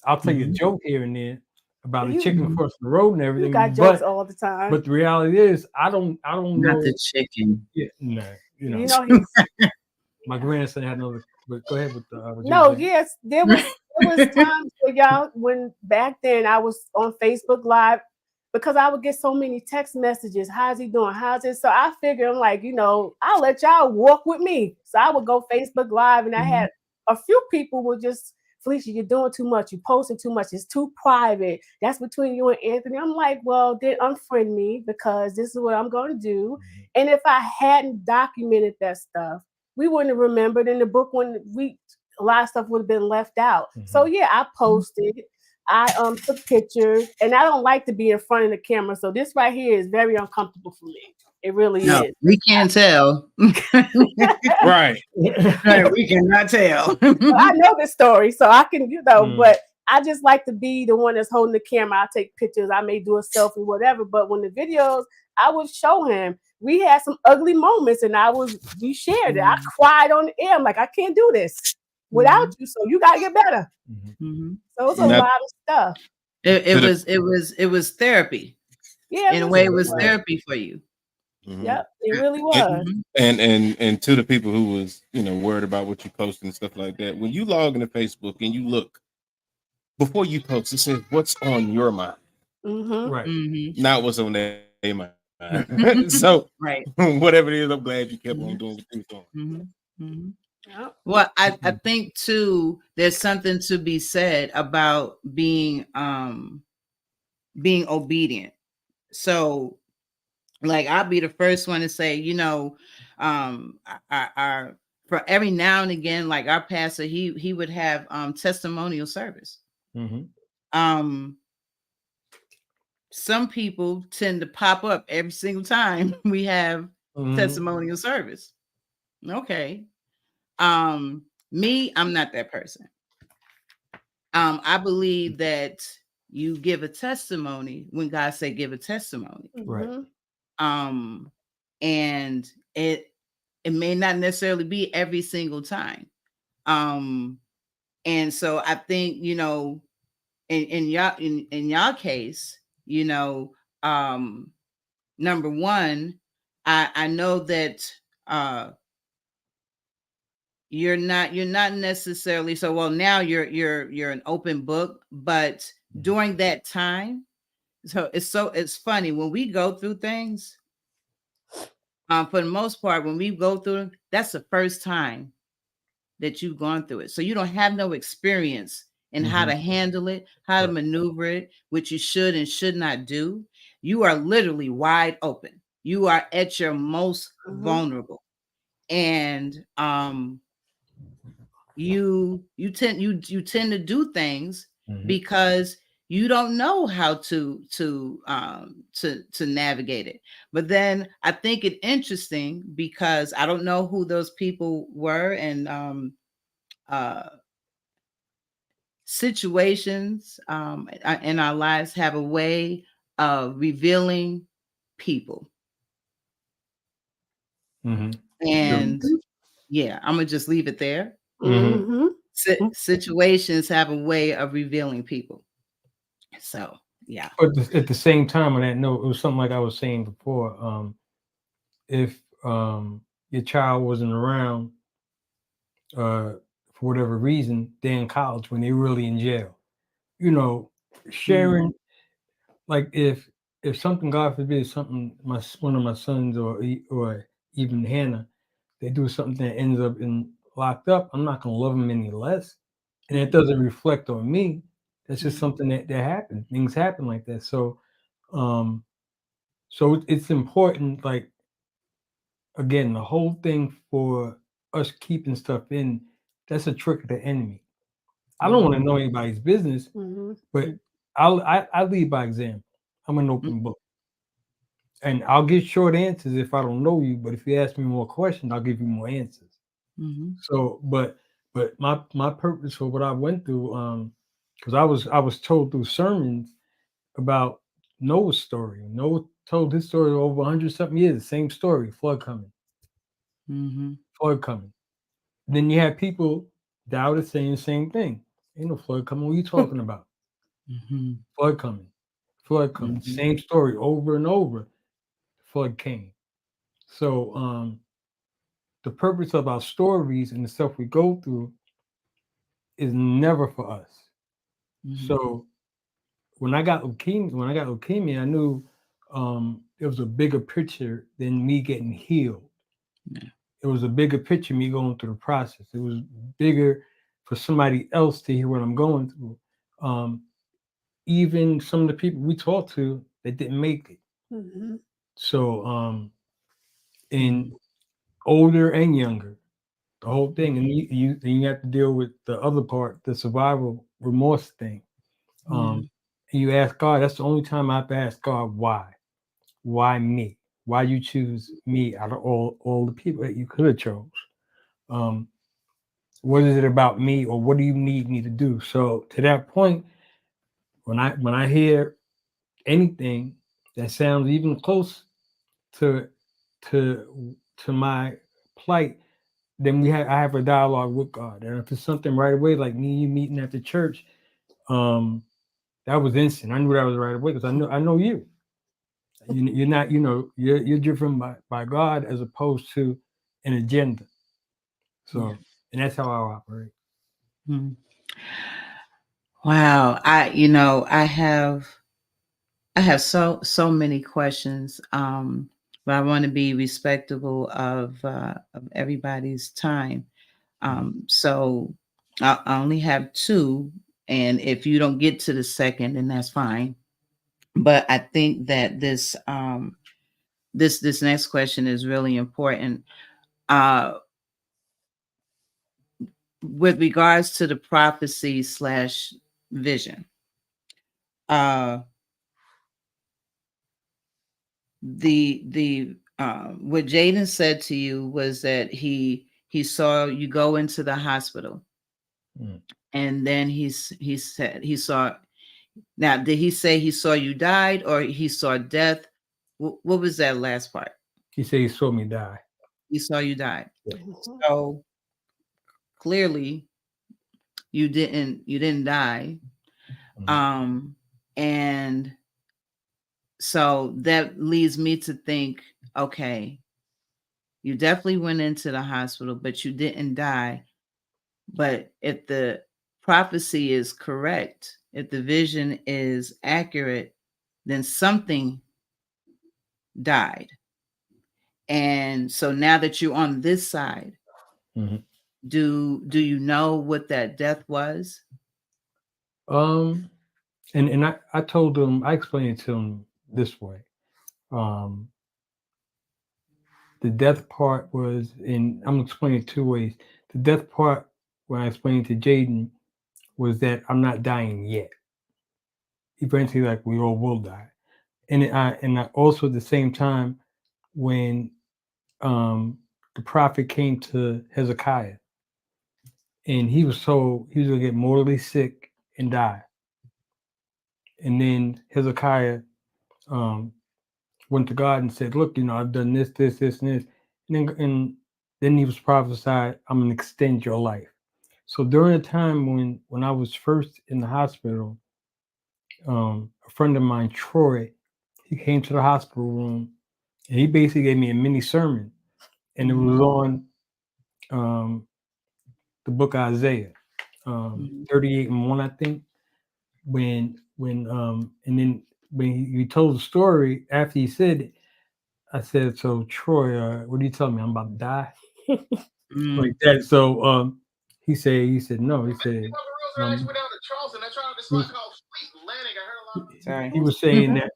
I'll tell you a joke here and there about a chicken crossing the road and everything. You got jokes all the time. But the reality is, I don't Not know. the chicken. Yeah, no, you know my grandson had another. But go ahead with the. No, yes, there was times for y'all when back then I was on Facebook Live, because I would get so many text messages. How's he doing? How's it? So I figured, I'm like, I'll let y'all walk with me. So I would go Facebook Live, and I had a few people would just, Felicia, you're doing too much. You're posting too much. It's too private. That's between you and Anthony. I'm like, well, then unfriend me, because this is what I'm going to do. And if I hadn't documented that stuff, we wouldn't have remembered. In the book, when a lot of stuff would have been left out. So yeah, I posted. I took pictures, and I don't like to be in front of the camera. So this right here is very uncomfortable for me. It really is. We can't tell. Right. We cannot tell. I know the story, so I can, but I just like to be the one that's holding the camera. I take pictures. I may do a selfie, whatever. But when the videos, I would show him. We had some ugly moments, and we shared it. I cried on the air. I'm like, I can't do this without you. So you gotta get better. So it's a lot of stuff. It was therapy. Yeah, in a way, it was therapy for you. Yep, it really was. And to the people who was worried about what you posted and stuff like that, when you log into Facebook and you look before you post, it says what's on your mind, right? Not what's on their mind. So right, whatever it is, I'm glad you kept on doing what you were doing. Well, I think too, there's something to be said about being obedient. So, like, I'll be the first one to say, our for every now and again, like our pastor, he would have testimonial service. Some people tend to pop up every single time we have testimonial service. Okay. Me, I'm not that person. I believe that you give a testimony when God say give a testimony. Right. And it may not necessarily be every single time. And so I think, in y'all case, number one, I know that you're not necessarily, so well now you're an open book, but during that time, it's funny when we go through things, for the most part, when we go through, that's the first time that you've gone through it. So you don't have no experience in how to handle it, how to maneuver it, what you should and should not do. You are literally wide open. You are at your most vulnerable. And you tend to do things because you don't know how to navigate it. But then I think it interesting because I don't know who those people were, and situations in our lives have a way of revealing people. And yeah, I'm gonna just leave it there. Situations have a way of revealing people. So yeah. But at the same time, on that note, it was something like I was saying before. If your child wasn't around for whatever reason, they're in college when they're really in jail. You know, sharing, like if something, God forbid, something one of my sons or even Hannah, they do something that ends up in locked up, I'm not gonna love them any less, and it doesn't reflect on me. That's just something that happens. Things happen like that. So, so it's important. Like again, the whole thing for us keeping stuff in, that's a trick of the enemy. I don't want to know anybody's business, but I lead by example. I'm an open book. And I'll get short answers if I don't know you, but if you ask me more questions, I'll give you more answers. So, but my purpose for what I went through, because I was told through sermons about Noah's story. Noah told his story over 100-something years, the same story, flood coming. Flood coming. Then you have people doubted saying the same thing. Ain't no flood coming. What are you talking about? Flood coming. Flood coming. Same story over and over. Flood came. So the purpose of our stories and the stuff we go through is never for us. So when I got leukemia, I knew it was a bigger picture than me getting healed. It was a bigger picture, me going through the process. It was bigger for somebody else to hear what I'm going through. Even some of the people we talked to that didn't make it. So in older and younger, the whole thing, and you have to deal with the other part, the survival remorse thing. And you ask God. That's the only time I've asked God, why me? Why you choose me out of all the people that you could have chose? What is it about me, or what do you need me to do? So to that point, when I hear anything that sounds even close to my plight, then I have a dialogue with God. And if it's something right away, like me and you meeting at the church, that was instant. I knew that was right away because I know you. You're not, you're driven by God as opposed to an agenda. So, and that's how I operate. Wow. I have so many questions. But I want to be respectable of everybody's time. So I only have two, and if you don't get to the second, then that's fine. But I think that this next question is really important. With regards to the prophecy / vision, the what Jaden said to you was that he saw you go into the hospital, and then he said he saw. Now, did he say he saw you died or he saw death? What was that last part? He said he saw me die. He saw you die. So clearly you didn't die. And so that leads me to think, okay, you definitely went into the hospital, but you didn't die. But if the prophecy is correct, if the vision is accurate, then something died. And so now that you're on this side, do you know what that death was? And I told him, I explained it to him this way. The death part was I'm explaining it two ways. The death part when I explained to Jaden was that I'm not dying yet. Eventually, like we all will die. And I also at the same time when the prophet came to Hezekiah and he was told he was gonna get mortally sick and die. And then Hezekiah went to God and said, "Look, I've done this, this, this, and this." And then he was prophesied, "I'm gonna extend your life." So during the time when I was first in the hospital, a friend of mine, Troy, he came to the hospital room and he basically gave me a mini sermon, and it was on the book of Isaiah, 38:1, I think. And then when he told the story after he said it, I said, "So Troy, what are you telling me? I'm about to die?" Like that. So he said no. He said Sorry. he was saying that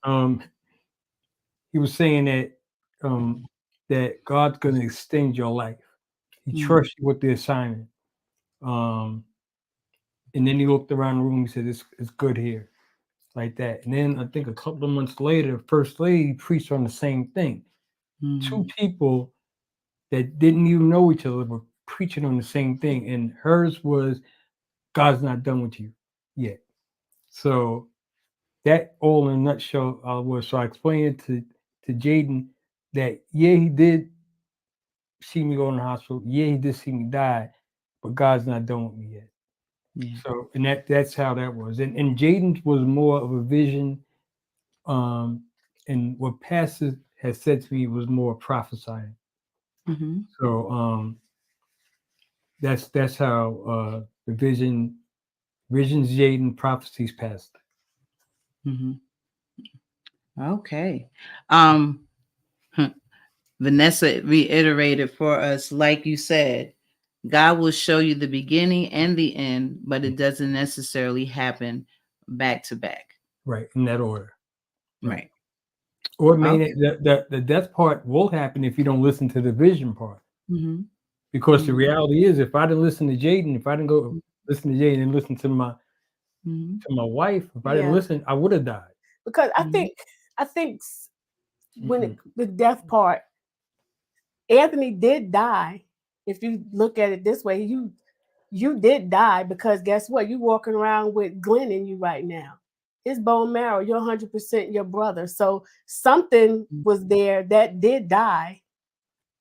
he was saying that that God's gonna extend your life. He trusts you with the assignment. And then he looked around the room. He said, "It's good here," like that. And then I think a couple of months later, First Lady preached on the same thing. Two people that didn't even know each other were preaching on the same thing, and hers was, "God's not done with you yet." So that all in a nutshell was. So I explained it to Jaden that he did see me go in the hospital. Yeah, he did see me die, but God's not done with me yet. Yeah. So and that's how that was. And Jaden's was more of a vision. And what Pastor has said to me was more prophesying. So that's how the visions Jaden, prophecies Pastor. Okay. Vanessa reiterated for us, like you said, God will show you the beginning and the end, but it doesn't necessarily happen back to back. Right, in that order. Right. Or it may the death part will happen if you don't listen to the vision part. Because the reality is, if I didn't listen to Jaden, if I didn't go listen to Jaden and listen to my wife, if I didn't listen, I would have died. Because I think when the death part, Anthony did die. If you look at it this way, you did die because guess what? You walking around with Glenn in you right now. His bone marrow, you're 100% your brother. So something was there that did die,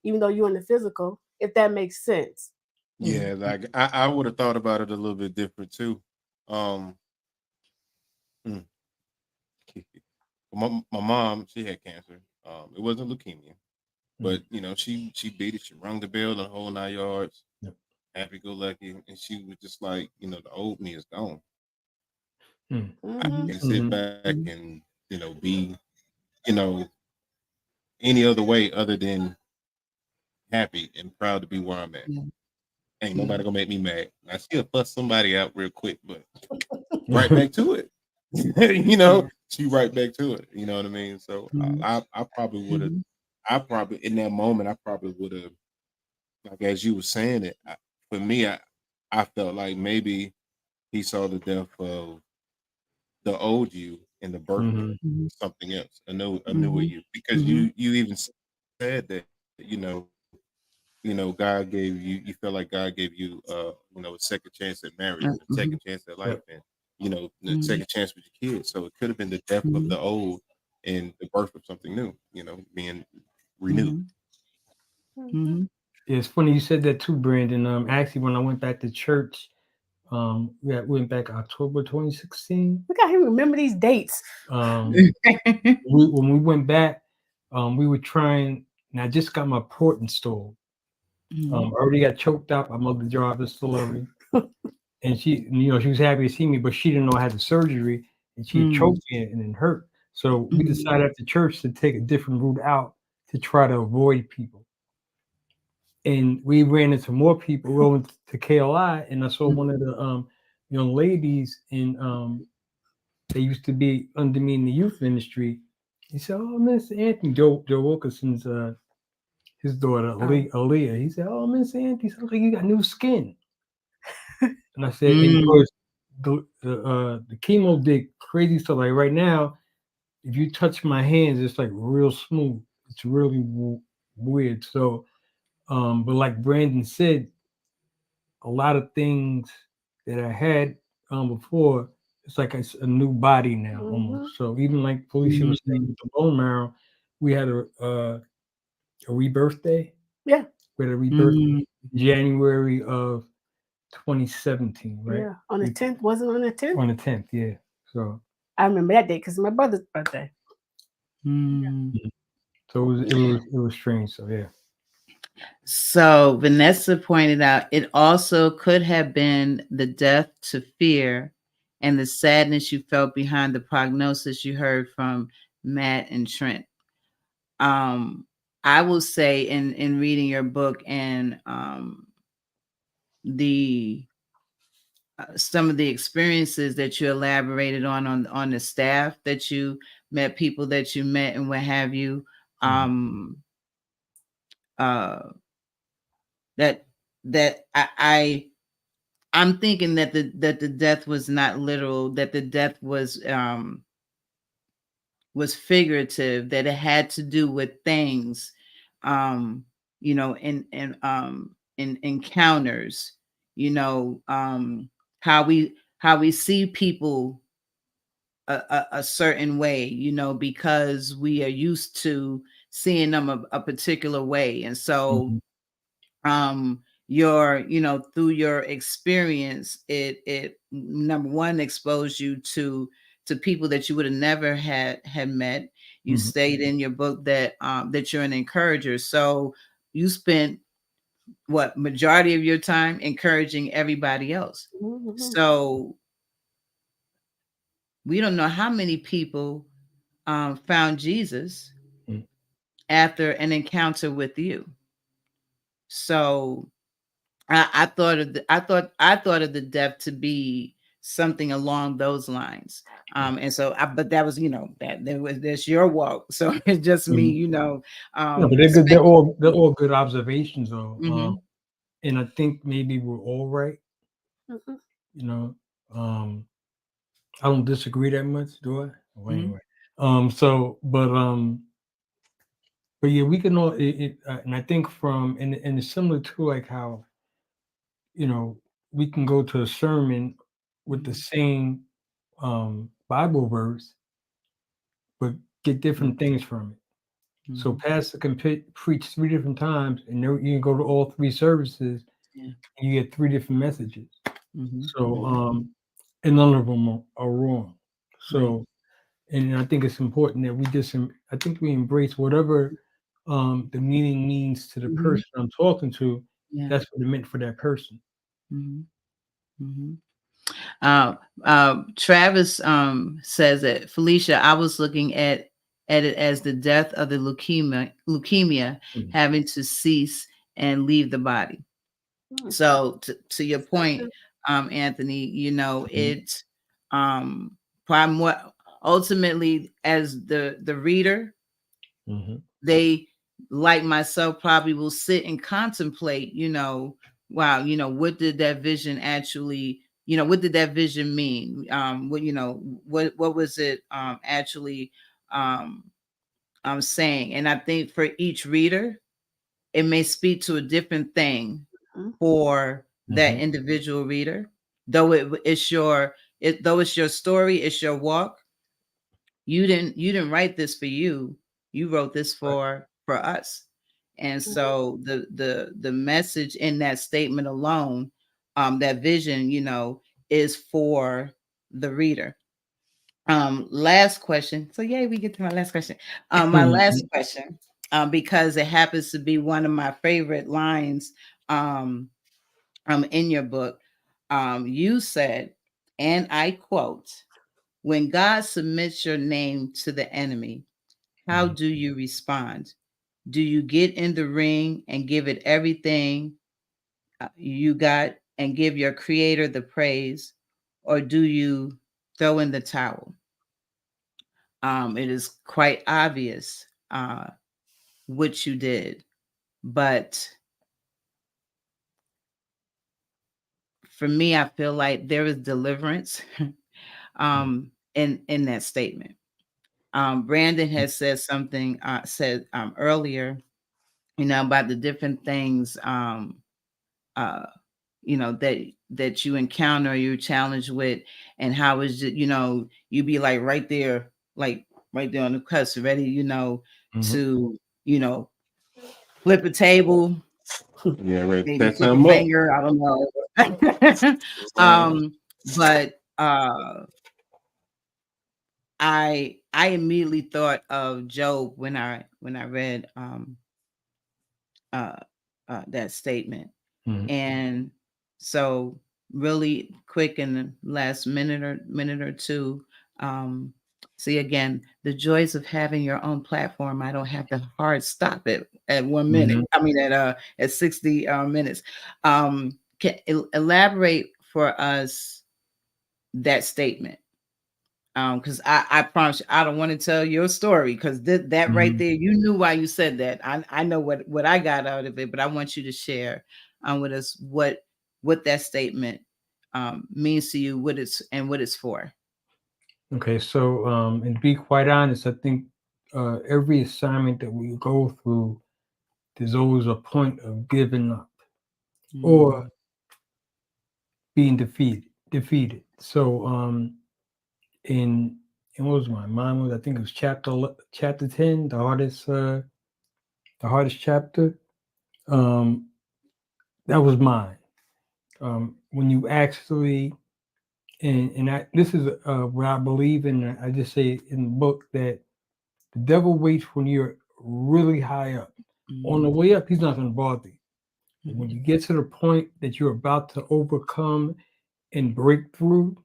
even though you're in the physical, if that makes sense. Yeah, like I would have thought about it a little bit different too. My mom, she had cancer. It wasn't leukemia, but she beat it. She rung the bell the whole 9 yards. Yep. Happy go lucky, and she was just like, the old me is gone. I can sit back and be any other way other than happy and proud to be where I'm at. Ain't nobody gonna make me mad. I still fuss somebody out real quick, but right back to it. She right back to it. You know what I mean? So I probably would have. In that moment, I probably would have. Like as you were saying it, for me, I felt like maybe he saw the death of the old you and the birth of something else, a newer you, because you even said that God gave you. You felt like God gave you a second chance at marriage, a second chance at life, and the second chance with your kids. So it could have been the death of the old and the birth of something new. Being renewed. It's funny you said that too, Brandon. Actually, when I went back to church, we went back October 2016. Look how he remember these dates. When we went back, we were trying. And I just got my port installed. I already got choked up. My mother job is still over. And she was happy to see me, but she didn't know I had the surgery, and she choked me and it hurt. So we decided after church to take a different route out to try to avoid people. And we ran into more people going to KLI, and I saw one of the young ladies in they used to be under me in the youth ministry. He said, "Oh, Mr. Anthony," Joe Wilkerson's his daughter, Aaliyah. He said, "Oh, Miss Anthony, looks like you got new skin." And I said, and of course, the chemo did crazy stuff. Like right now, if you touch my hands, it's like real smooth. It's really weird. So, but like Brandon said, a lot of things that I had before, it's like a new body now almost. So even like Felicia was saying with the bone marrow, we had a rebirth day. Yeah. We had a rebirth January of 2017, right? Yeah. On the 10th, wasn't on the 10th? On the 10th, yeah. So I remember that day because it's my brother's birthday. So it was strange. So yeah. So Vanessa pointed out it also could have been the death to fear and the sadness you felt behind the prognosis you heard from Matt and Trent. I will say in reading your book and the some of the experiences that you elaborated on the staff that you met, people that you met and what have you, that I'm thinking that the death was not literal, that the death was figurative, that it had to do with things, you know, in encounters, you know, how we see people a certain way, you know, because we are used to seeing them a particular way. And so your, you know, through your experience, it number one exposed you to people that you would have never had met. You stated in your book that that you're an encourager, so you spent what majority of your time encouraging everybody else. So we don't know how many people found Jesus after an encounter with you. So I thought of the death to be something along those lines. And so but that was, you know, there's your walk. So it's just me, you know. No, but they're good. They're all good observations though. And I think maybe we're all right. You know, I don't disagree that much, do I? Well, anyway, so but yeah, we can all and I think and it's similar to like how, you know, we can go to a sermon with the same Bible verse, but get different things from it. So pastor can preach 3 different times, and you can go to all 3 services, and you get 3 different messages. So and none of them are wrong. So, and I think it's important that I think we embrace whatever the meaning means to the person I'm talking to. That's what it meant for that person. Travis says that, Felicia, I was looking at it as the death of the leukemia having to cease and leave the body. So to your point, Anthony, you know, it probably more ultimately as the reader, they, like myself, probably will sit and contemplate, you know, wow, you know, what did that vision actually, you know, what did that vision mean? What, you know, what was it actually saying? And I think for each reader, it may speak to a different thing for that individual reader. Though it's your story, it's your walk. You didn't write this for you. You wrote this for us. And so the message in that statement alone, that vision, you know, is for the reader. Last question. So yay, we get to my last question. My last question, because it happens to be one of my favorite lines in your book. You said, and I quote, "When God submits your name to the enemy, how do you respond? Do you get in the ring and give it everything you got and give your creator the praise, or do you throw in the towel?" It is quite obvious what you did, but for me, I feel like there is deliverance in that statement. Brandon has said something said earlier, about the different things uh that you encounter, you're challenged with, and how is it, you be like right there on the cusp, ready, to, flip a table, Yeah, ready to maybe set flip a something up. finger, I don't know. But I immediately thought of Job when I read uh that statement. And so really quick in the last minute or two, see, again, the joys of having your own platform. I don't have to hard stop it at 1 minute. I mean at 60 minutes. Can elaborate for us that statement. Because I promise you, I don't want to tell your story, because that right there, you knew why you said that. I know what I got out of it, but I want you to share with us what that statement means to you, what it's for. Okay, so and to be quite honest, I think every assignment that we go through, there's always a point of giving up or being defeated. So in what was mine was, I think it was chapter 10, the hardest chapter. That was mine. When you actually this is what I believe in. I just say in the book that the devil waits when you're really high up. On the way up, he's not going to bother you. But when you get to the point that you're about to overcome and break through,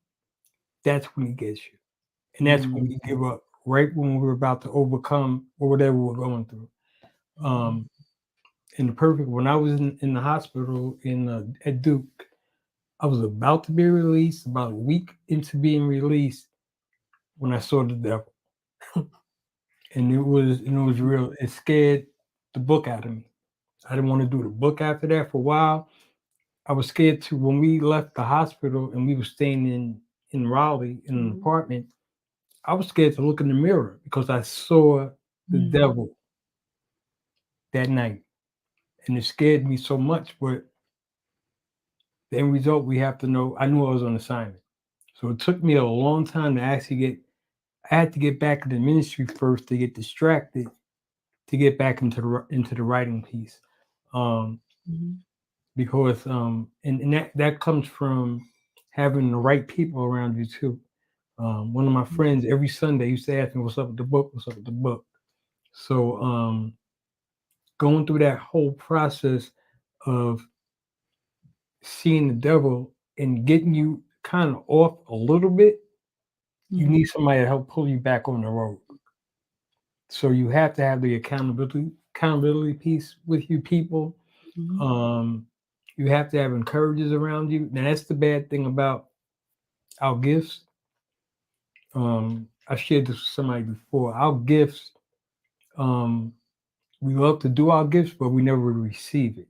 that's when he gets you. And that's when we give up, right when we're about to overcome or whatever we're going through. In the perfect, when I was in the hospital at Duke, I was about to be released, about a week into being released, when I saw the devil. And it was real. It scared the book out of me. I didn't want to do the book after that for a while. I was scared to, when we left the hospital and we were staying in Raleigh in an apartment, I was scared to look in the mirror because I saw the devil that night. And it scared me so much. But the end result, we have to know, I knew I was on assignment. So it took me a long time to actually I had to get back into ministry first to get distracted, to get back into the writing piece. Because and that comes from having the right people around you too. One of my friends every Sunday used to ask me, "What's up with the book? What's up with the book?" So going through that whole process of seeing the devil and getting you kind of off a little bit, you need somebody to help pull you back on the road. So you have to have the accountability piece with you people. You have to have encouragers around you. Now that's the bad thing about our gifts. I shared this with somebody before. Our gifts, we love to do our gifts, but we never receive it.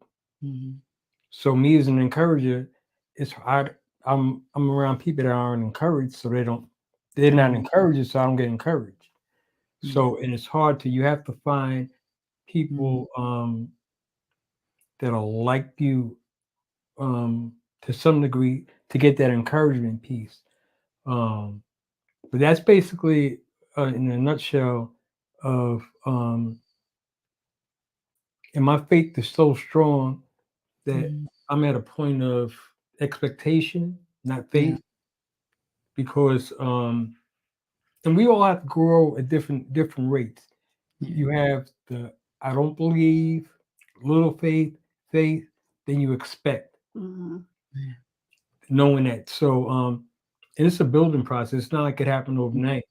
So me as an encourager, it's hard. I'm around people that aren't encouraged, so they're not encouraged, so I don't get encouraged. So, and it's hard you have to find people that'll like you to some degree to get that encouragement piece. But that's basically in a nutshell of and my faith is so strong that I'm at a point of expectation, not faith, because and we all have to grow at different rates. You have the I don't believe, little faith, then you expect. Knowing that. So and it's a building process. It's not like it happened overnight.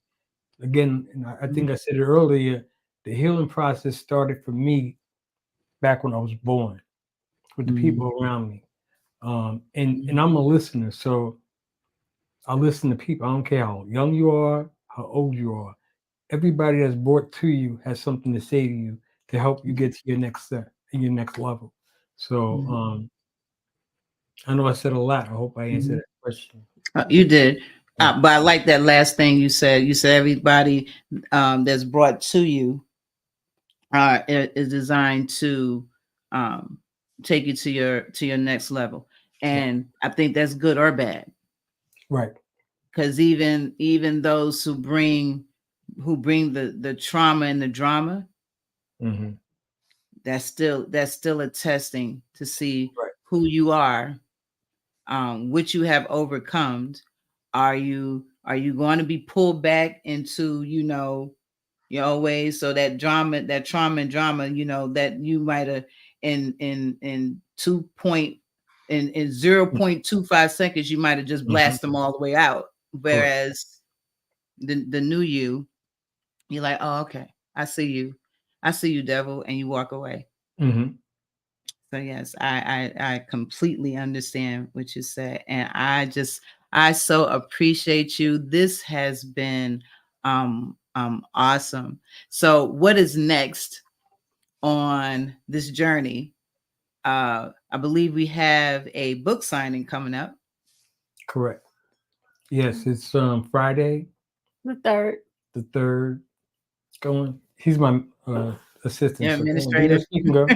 Again, and I think I said it earlier, the healing process started for me back when I was born with the people around me. And I'm a listener, so I listen to people. I don't care how young you are, how old you are. Everybody that's brought to you has something to say to you to help you get to your next step and your next level. So I know I said a lot. I hope I answered that question. You did. But I like that last thing you said. You said everybody that's brought to you is designed to take you to your next level. And I think that's good or bad. Right. Because even those who bring the trauma and the drama, that's still a testing to see who you are, what you have overcome. Are you going to be pulled back into your old ways? So that trauma and drama, that you might have in 0.25 seconds, you might have just blasted them all the way out. Whereas the new you're like, oh, okay, I see you, devil, and you walk away. So yes, I completely understand what you said, and I so appreciate you. This has been awesome. So what is next on this journey? I believe we have a book signing coming up. Correct. Yes, it's Friday, the 3rd. The 3rd. Going. He's my assistant. Yeah, so administrator. You can go.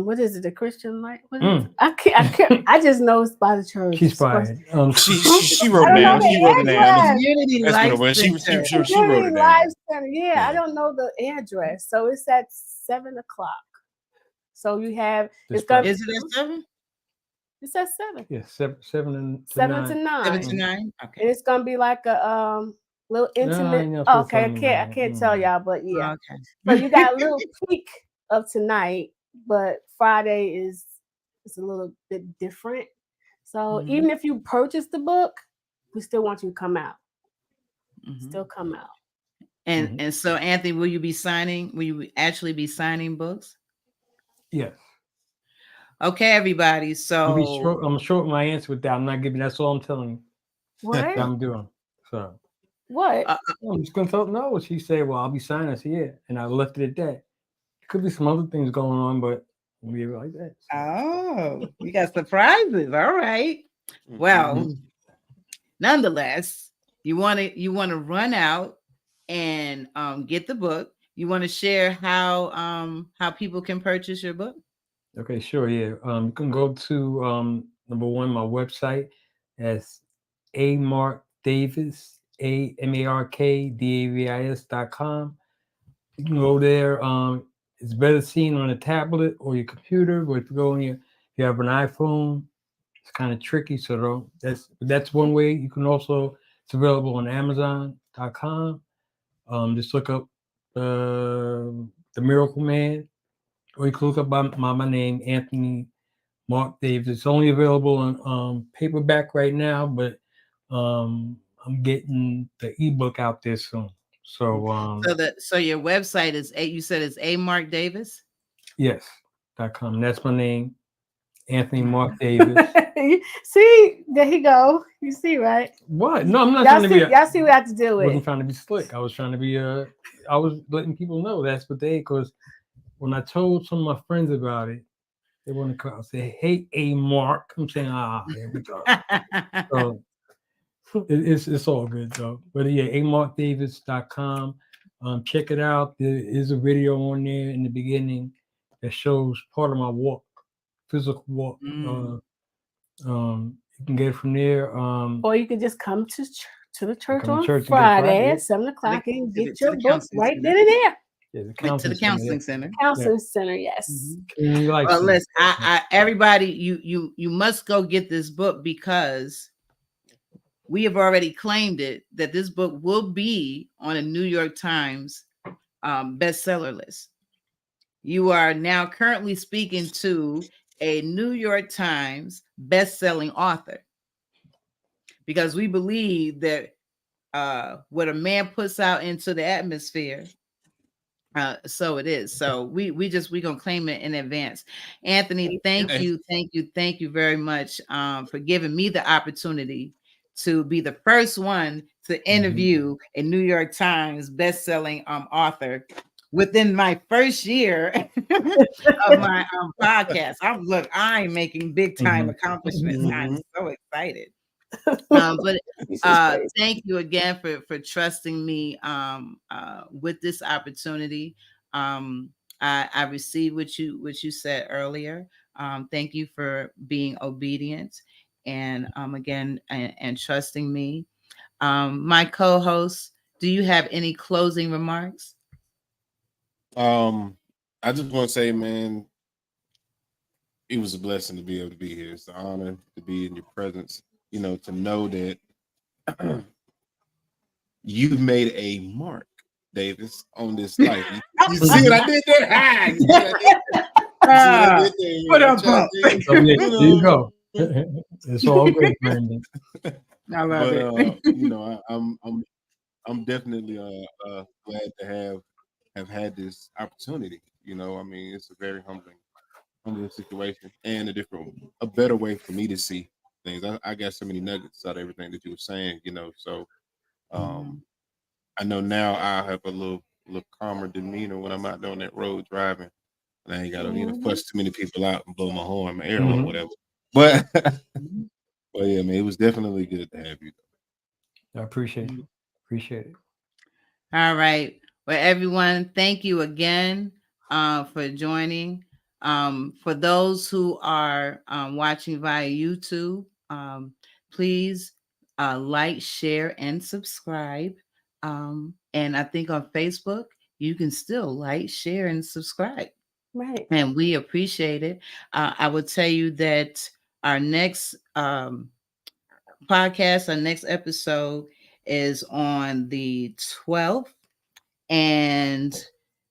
What is it? The Christian light? What is it? I can't. I just know it's by the church. She's fired. She wrote it down. She wrote it down. Community That's Life what it was. She wrote it down. Life Center. Yeah, I don't know the address. So it's at 7:00. So you have. Is it at 7? It's at 7. Yeah, 7 to 9. 7 to 9. 7 to 9. Okay. And it's gonna be like a little intimate. No, okay, I can't tell y'all, but yeah. Okay. So you got a little peek of tonight, but Friday is a little bit different. So even if you purchase the book, we still want you to come out. Still come out. And so, Anthony, will you actually be signing books? Yes. Okay, everybody. So I'm short my answer with that. I'm not giving. That's all I'm telling you. What? That I'm doing. So what? I'm just gonna tell. No, she said, "Well, I'll be signing." I said, "Yeah," and I left it at that. Could be some other things going on, but we like that. So. Oh, you got surprises. All right. Well, nonetheless, you want to run out and get the book. You want to share how people can purchase your book? Okay, sure. Yeah. You can go to number one, my website as amarkdavis, amarkdavis.com. You can go there. It's better seen on a tablet or your computer, but if you have an iPhone, it's kind of tricky. So that's one way. You can also, it's available on Amazon.com. Just look up the Miracle Man, or you can look up my name, Anthony Mark Davis. It's only available on paperback right now, but I'm getting the ebook out there soon. So so your website is you said it's Mark Davis? Yes.com. That's my name, Anthony Mark Davis. See, there he go. You see, right? What? No, I'm not trying to be. Y'all see what I have to do with. I wasn't trying to be slick. I was trying to be. I was letting people know that's what because when I told some of my friends about it, they want to call. Say, "Hey, A Mark." I'm saying, here we go. So it's all good though. But yeah, amarkdavis.com. Check it out. There is a video on there in the beginning that shows part of my walk, physical walk. You can get it from there. Or you can just come to the church on church Friday at 7:00 and get your books right then and there. Yeah, to the counseling center. Counseling center, yes. Well, listen, everybody, you must go get this book because we have already claimed it that this book will be on a New York Times bestseller list. You are now currently speaking to a New York Times best-selling author because we believe that what a man puts out into the atmosphere, so it is. So we gonna claim it in advance. Anthony, thank you very much for giving me the opportunity to be the first one to interview a New York Times best-selling author within my first year of my podcast. I'm making big time accomplishments. I'm so excited. But thank you again for trusting me with this opportunity. I received what you said earlier. Thank you for being obedient and again and trusting me. My co-host, do you have any closing remarks? I just want to say, man, it was a blessing to be able to be here. It's an honor to be in your presence. You know, to know that you've made a mark, Davis, on this life. You see what I did there? There you go. It's all good, Brandon. I love it. You know, I'm definitely glad to have had this opportunity. You know, I mean, it's a very humbling situation and a better way for me to see things. I got so many nuggets out of everything that you were saying, you know. So I know now I have a little calmer demeanor when I'm out there on that road driving. And I ain't gotta fuss too many people out and blow my horn, my air or whatever. But yeah, man, it was definitely good to have you. I appreciate it. Appreciate it. All right. Well, everyone, thank you again for joining. For those who are watching via YouTube, please like, share, and subscribe. And I think on Facebook, you can still like, share, and subscribe. Right. And we appreciate it. I will tell you that our next podcast, our next episode is on the 12th. And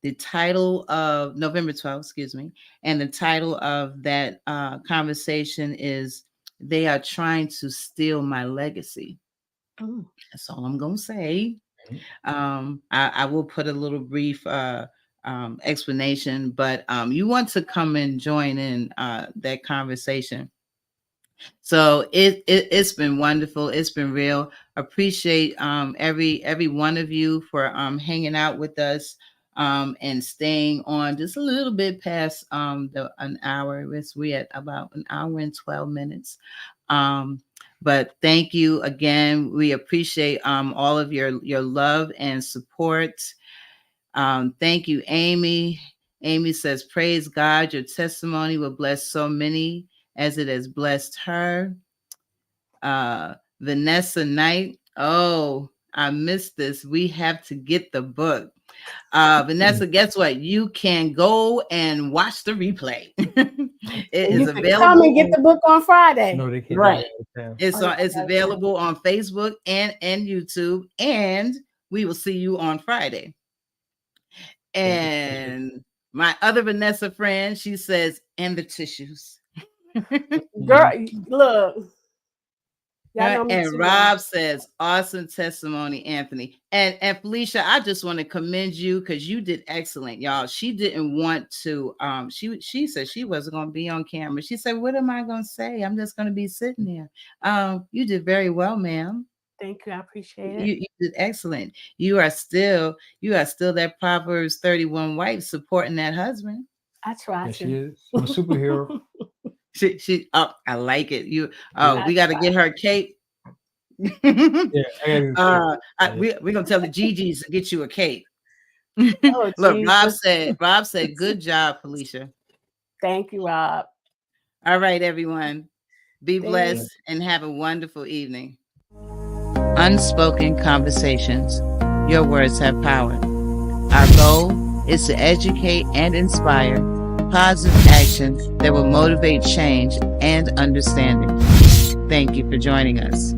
the title of November 12th, excuse me. And the title of that conversation is They Are Trying to Steal My Legacy. That's all I'm going to say. I will put a little brief explanation, but you want to come and join in that conversation. So it's been wonderful. It's been real. Appreciate every one of you for hanging out with us and staying on just a little bit past an hour. We at about an hour and 12 minutes. But thank you again. We appreciate all of your love and support. Thank you, Amy. Amy says, praise God, your testimony will bless so many as it has blessed her. Vanessa Knight, oh, I missed this. We have to get the book. Vanessa, guess what? You can go and watch the replay. It is available. Come and get the book on Friday. No, they can't. Right. It's available on Facebook and YouTube, and we will see you on Friday. And my other Vanessa friend, she says, and the tissues. Girl, look. And Rob says, awesome testimony, Anthony. And Felicia, I just want to commend you because you did excellent, y'all. She didn't want to, she said she wasn't going to be on camera. She said, what am I going to say? I'm just going to be sitting there. You did very well, ma'am. Thank you. I appreciate it. You did excellent. You are still that Proverbs 31 wife supporting that husband. I try to. She is. I'm a superhero. She I like it. We got to get her a cape. Yeah, we're gonna tell the Gigi's to get you a cape. Oh, look, Rob said good job, Felicia. Thank you, Rob. All right, everyone, be blessed and have a wonderful evening. Unspoken conversations, your words have power. Our goal is to educate and inspire positive action that will motivate change and understanding. Thank you for joining us.